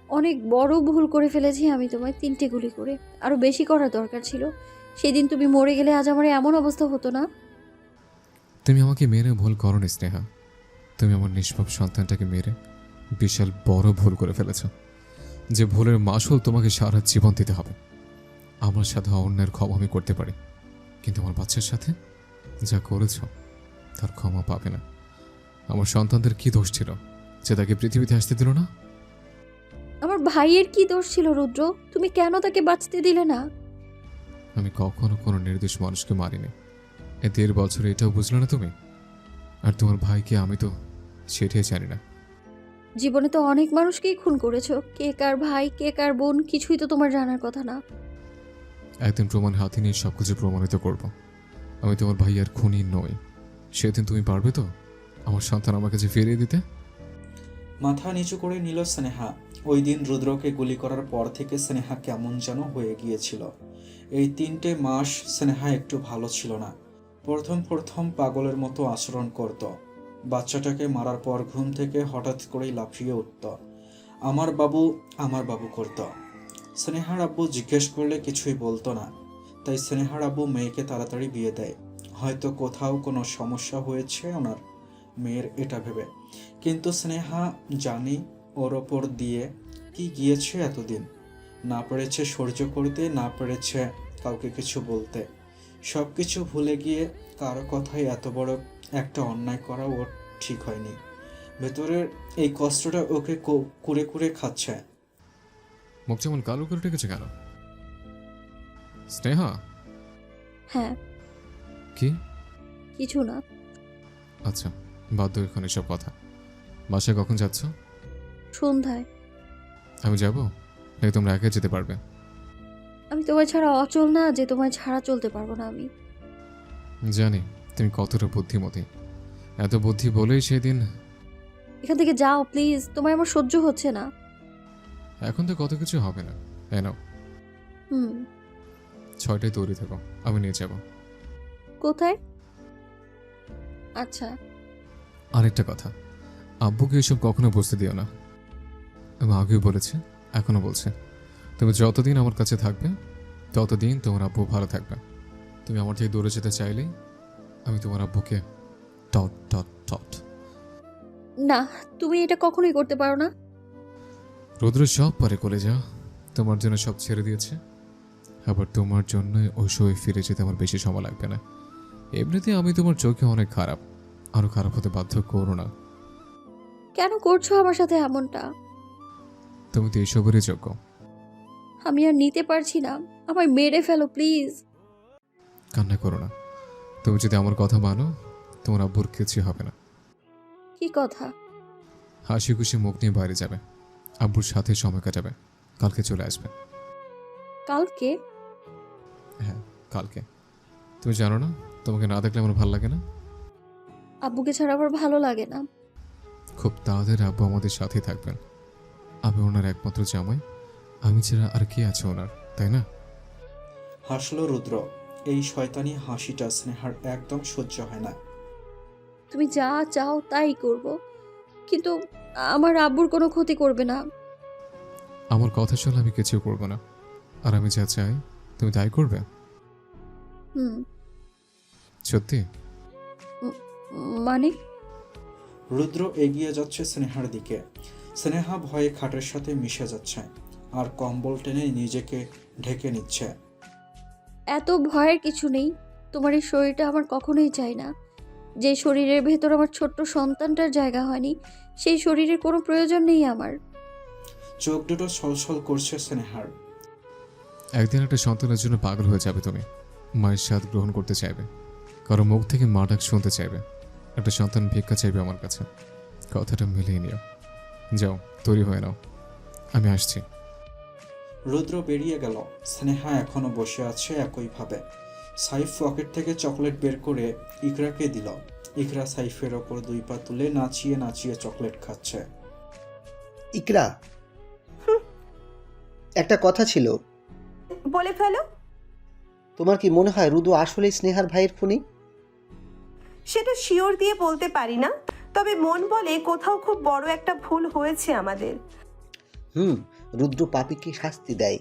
অনেক বড় ভুল করে ফেলেছি আমি তোমায় 3টে গুলি করে। আরো বেশি করার দরকার ছিল। সেদিন তুমি মরে গেলে আজ আমার এমন অবস্থা হতো না। তুমি আমাকে মেরে ভুল করোনি স্নেহা, তুমি আমার নিষ্পাপ সন্তানটাকে মেরে বিশাল বড় ভুল করে ফেলেছ, যে ভুলের মাসুল তোমাকে সারা জীবন দিতে হবে। আমার সাথে অন্যের ক্ষমা আমি করতে পারি, কিন্তু আমার বাচ্চার সাথে যা করেছ তার ক্ষমা পাবে না। আমার সন্তানদের কি দোষ ছিল যে তাকে পৃথিবীতে আসতে দিল না? আমার ভাইয়ের কি দোষ ছিল রুদ্র? তুমি কেন তাকে বাঁচতে দিলে না? আমি কখনো কোনো নির্দোষ মানুষকে মারিনি। এই 1.5 বছরে এটাও বুঝলো না তুমি? আর তোমার ভাইকে আমি তো সেটাই জানি না। জীবনে তো অনেক মানুষকেই খুন করেছো, কে কার ভাই কে কার বোন কিছুই তো তোমার জানার কথা না। একদিন প্রমাণ হাতে নিয়ে সবকিছু প্রমাণিত করব। আমি তোমার ভাইয়ার খুনি নই। সেদিন তুমি পারবে তো আমার সন্তান আমার কাছে ফিরিয়ে দিতে? মাথা নিচু করে নিল স্নেহা। ওই দিন রুদ্রকে গুলি করার পর থেকে স্নেহা কেমন যেন হয়ে গিয়েছিল। এই 3টে মাস স্নেহা একটু ভালো ছিল না। প্রথম পাগলের মতো আচরণ করত। বাচ্চাটাকে মারার পর ঘুম থেকে হঠাৎ করেই লাফিয়ে উঠত। আমার বাবু করত। স্নেহার আব্বু জিজ্ঞেস করলে কিছুই বলতো না, তাই স্নেহার আব্বু মেয়েকে তাড়াতাড়ি বিয়ে দেয়। হয়তো কোথাও কোনো সমস্যা হয়েছে ওনার মেয়ের, এটা ভেবে। কিন্তু স্নেহা জানি ওর ওপর দিয়ে কি গিয়েছে এতদিন। না পেরেছে সহ্য করতে, না পেরেছে কাউকে কিছু বলতে। সব কিছু ভুলে গিয়ে কারো কথায় এত বড় একটা অন্যায় করা ওর ঠিক হয়নি। ভেতরের এই কষ্টটা ওকে কুরে কুরে খাচ্ছে। মুখ যেমন কালো করে রেখেছে কেন? স্নেহা, হ্যাঁ, কি? কিছু না। আচ্ছা, বাধ্য এখন এসব কথা। বাসায় কখন যাচ্ছ? সন্ধ্যায়। আমি যাব নাকি তোমরা একা যেতে পারবে? আমি তোমায় ছাড়া অচল না যে তোমায় ছাড়া চলতে পারবো না আমি। জানি তুমি কতটা বুদ্ধিমতী। এত বুদ্ধি বলেই সেদিন। এখান থেকে যাও প্লিজ, তোমায় আমার সহ্য হচ্ছে না। এখন তো কত কিছু হবে না। নাও, হুম। 6টায় তৈরি থাকো, আমি নিয়ে যাব। কোথায়? আচ্ছা। আরেকটা কথা, আব্বুকে এসব কখনো বুঝতে দিও না। আমি আগেও বলেছি, এখনো বলছি, তুমি যতদিন আমার কাছে থাকবে ততদিন তোমার আব্বু ভালো থাকবে। তুমি আমার থেকে দূরে যেতে চাইলেই আমি তোমার আব্বুকে টট টট টট। না, তুমি এটা কখনোই করতে পারো না। রুদ্র সব পারে করে যা, তোমার জন্য সব ছেড়ে দিয়েছে। আবার তোমার জন্য ওই সময় ফিরে যেতে আমার বেশি সময় লাগবে না। এমনিতে আমি তোমার চোখে অনেক খারাপ, আরো খারাপ হতে বাধ্য করো না। কেন করছো আমার সাথে এমনটা? তুমি তো এইসবেরই যোগ্য। আমি আর নিতে পারছি না, আমায় মেরে ফেলো প্লিজ। কান্না করো না। তুমি যদি আমার কথা মানো তোমার আব্বুর কিছু হবে না। কি কথা? হাসি খুশি মুখ নিয়ে বাইরে যাবে, আব্বুর সাথে সময় কাটাবে। কালকে চলে আসবে। কালকে? হ্যাঁ, কালকে। তুমি জানো না, তোমাকে না দেখলে আমার ভালো লাগে না। আব্বুকে ছাড়া আমার ভালো লাগে না। খুব তাড়াতাড়ি আব্বু আমাদের সাথেই থাকবেন। আমি ওনার একমাত্র জামাই, আমি ছাড়া আর কে আছে ওনার, তাই না? হাসলো রুদ্র। এই শয়তানি হাসিটা স্নেহার একদম সহ্য হয় না। তুমি যা চাও তাই করব, কিন্তু আমার আব্বুর কোনো ক্ষতি করবে না। আমার কথা শুনলে আমি কিছু করবো না, আর আমি যা চাই তুমি তাই করবে। হুম। সত্যি? মানে? রুদ্র এগিয়ে যাচ্ছে স্নেহার দিকে। স্নেহা ভয়ে খাটের সাথে মিশে যাচ্ছে আর কম্বল টেনে নিজেকে ঢেকে নিচ্ছে। এত ভয়ের কিছু নেই। তোমার এই শরীরটা আমার কখনোই চাই না। যে শরীরের ভেতর আমার ছোট্ট সন্তানটার জায়গা হয়নি, সেই শরীরের কোনো প্রয়োজন নেই আমার। চোখ দুটো ছলছল করছে স্নেহার। একদিন একটা সন্তানের জন্য পাগল হয়ে যাবে তুমি। মায়ের স্বাদ গ্রহণ করতে চাইবে, কারো মুখ থেকে মা ডাক শুনতে চাইবে, একটা সন্তান ভিক্ষা চাইবে আমার কাছে। কথাটা মিলিয়ে নিও। যাও, তৈরি হয়ে নাও, আমি আসছি। রুদ্র বেরিয়ে গেল। স্নেহা এখনো বসে আছে একইভাবে। সাইফ পকেট থেকে চকলেট বের করে ইকরাকে দিল। ইকরা সাইফের ওপর 2 পা তুলে নাচিয়ে নাচিয়ে চকলেট খাচ্ছে। ইকরা, একটা কথা ছিল। বলে ফেলো। তোমার কি মনে হয় রুদু আসলেই স্নেহার ভাইয়ের খুনি? সেটা শিওর দিয়ে বলতে পারি না, তবে মন বলে কোথাও খুব বড় একটা ভুল হয়েছে আমাদের। রুদ্র পাপীকে শাস্তি দেয়,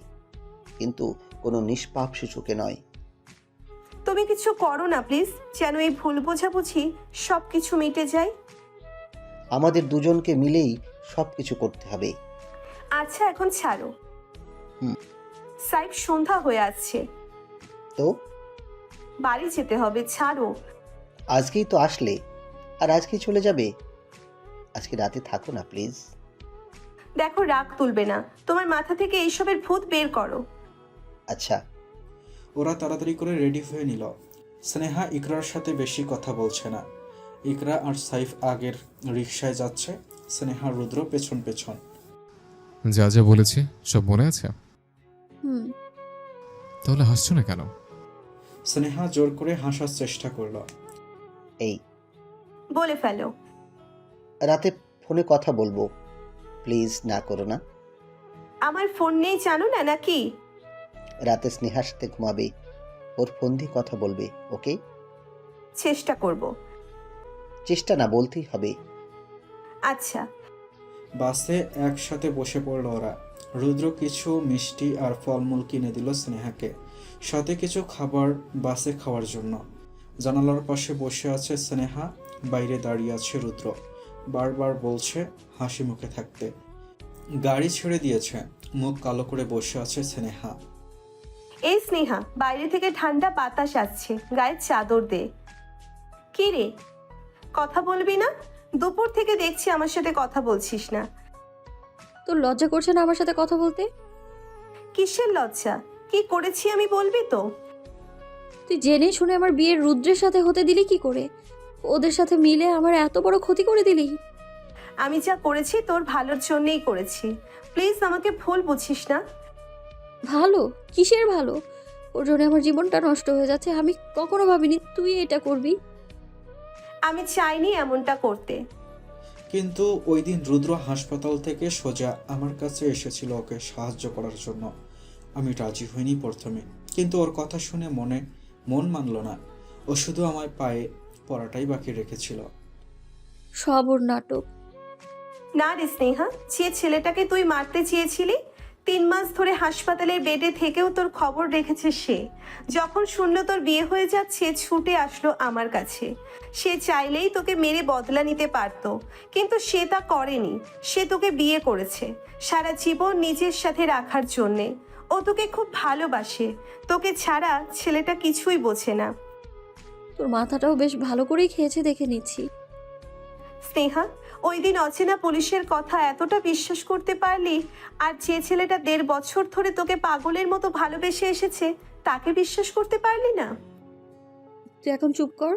কিন্তু কোনো নিষ্পাপ শিশুকে নয়। তুমি কিছু করো না প্লিজ, যেন এই ভুল বোঝাবুঝি সব কিছু মিটে যায়। আমাদের দুজনকে মিলেই সব কিছু করতে হবে। আচ্ছা এখন ছাড়ো। হুম। সাইফ, সন্ধ্যা হয়ে আসছে, তো বাড়ি যেতে হবে, ছাড়ো। আজকেই তো আসলে, আর আজকেই চলে যাবে? আজকে রাতে থাকো না প্লিজ। দেখো, রাগ তুলবে না, তোমার মাথা থেকে এইসবের ভূত বের করো। আচ্ছা। ওরা তাড়াতাড়ি করে রেডি হয়ে নিল। স্নেহা ইকরার সাথে বেশি কথা বলছে না। ইকরা আর সাইফ আগের রিকশায় যাচ্ছে, স্নেহা রুদ্র পেছন পেছন। যা যা বলেছি সব মনে আছে? হুম। তাহলে হাসছো না কেন? স্নেহা জোর করে হাসার চেষ্টা করলো। এই বলে ফেলো। রাতে ফোনে কথা বলবো, প্লিজ না করো না। আমার ফোন নেই জানো না নাকি? রাতে স্নেহার সাথে ঘুমাবে, ওর ফোন দিয়ে কথা বলবে, ওকে? চেষ্টা করব। চেষ্টা না, বলতেই হবে। আচ্ছা। বাসে একসাথে বসে পড়ল ওরা। রুদ্র কিছু মিষ্টি আর ফলমূল কিনে দিল স্নেহাকে, সাথে কিছু খাবার বাসে খাওয়ার জন্য। জানালার পাশে বসে আছে স্নেহা, বাইরে দাঁড়িয়ে আছে রুদ্র, বারবার বলছে হাসি মুখে থাকতে। গাড়ি ছেড়ে দিয়েছে, মুখ কালো করে বসে আছে স্নেহা। এই স্নেহা, বাইরে থেকে ঠান্ডা বাতাস আসছে, গায়ে চাদর দে। কি রে, কথা বলবি না? দুপুর থেকে দেখছি আমার সাথে কথা বলছিস না। তোর লজ্জা করছে না আমার সাথে কথা বলতে? কিসের লজ্জা? কি করেছি আমি বলবি তো? তুই জেনে শুনে আমার বিয়ের রুদ্রের সাথে হতে দিলি কি করে? ওদের সাথে মিলে আমার এত বড় ক্ষতি করে দিলি। আমি যা করেছি তোর ভালোর জন্যই করেছি। প্লিজ আমাকে ভুল বুঝিস না। ভালো? কিসের ভালো? ওর জন্য আমার জীবনটা নষ্ট হয়ে যাচ্ছে। আমি কখনো ভাবিনি তুই এটা করবি। আমি চাইনি এমনটা করতে। কিন্তু ওই দিন রুদ্র হাসপাতাল থেকে সোজা আমার কাছে এসেছিল ওকে সাহায্য করার জন্য। আমি রাজি হইনি প্রথমে, কিন্তু ওর কথা শুনে মন মানল না। ও শুধু আমার পায়ে পড়াটাই বাকি রেখেছিল। সব ওর নাটক। না রে স্নেহা, যে ছেলেটাকে তুই মারতে চেয়েছিলি 3 মাস ধরে হাসপাতালের বেডে থেকেও তোর খবর রেখেছে সে। যখন শুনলো তোর বিয়ে হয়ে যাচ্ছে ছুটে আসলো আমার কাছে। সে চাইলেই তোকে মেরে বদলা নিতে পারতো, কিন্তু সে তা করেনি। সে তোকে বিয়ে করেছে সারা জীবন নিজের সাথে রাখার জন্যে। ও তোকে খুব ভালোবাসে। তোকে ছাড়া ছেলেটা কিছুই বোঝে না। তোর মাথাটাও বেশ ভালো করেই খেয়েছে দেখে নিচ্ছি। স্নেহা, ওই দিন অচেনা পুলিশের কথা এতটা বিশ্বাস করতে পারলি, আর যে ছেলেটা 1.5 বছর ধরে তোকে পাগলের মতো ভালোবেসে এসেছে তাকে বিশ্বাস করতে পারলি না? তুই এখন চুপ কর।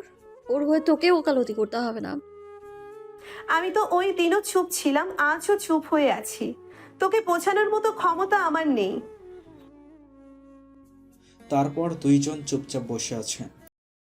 ওর হয়ে তোকে ওকালতি করতে হবে না। আমি তো ওই দিনও চুপ ছিলাম, আজও চুপ হয়ে আছি। তোকে বোঝানোর মতো ক্ষমতা আমার নেই। তারপর দুইজন চুপচাপ বসে আছে।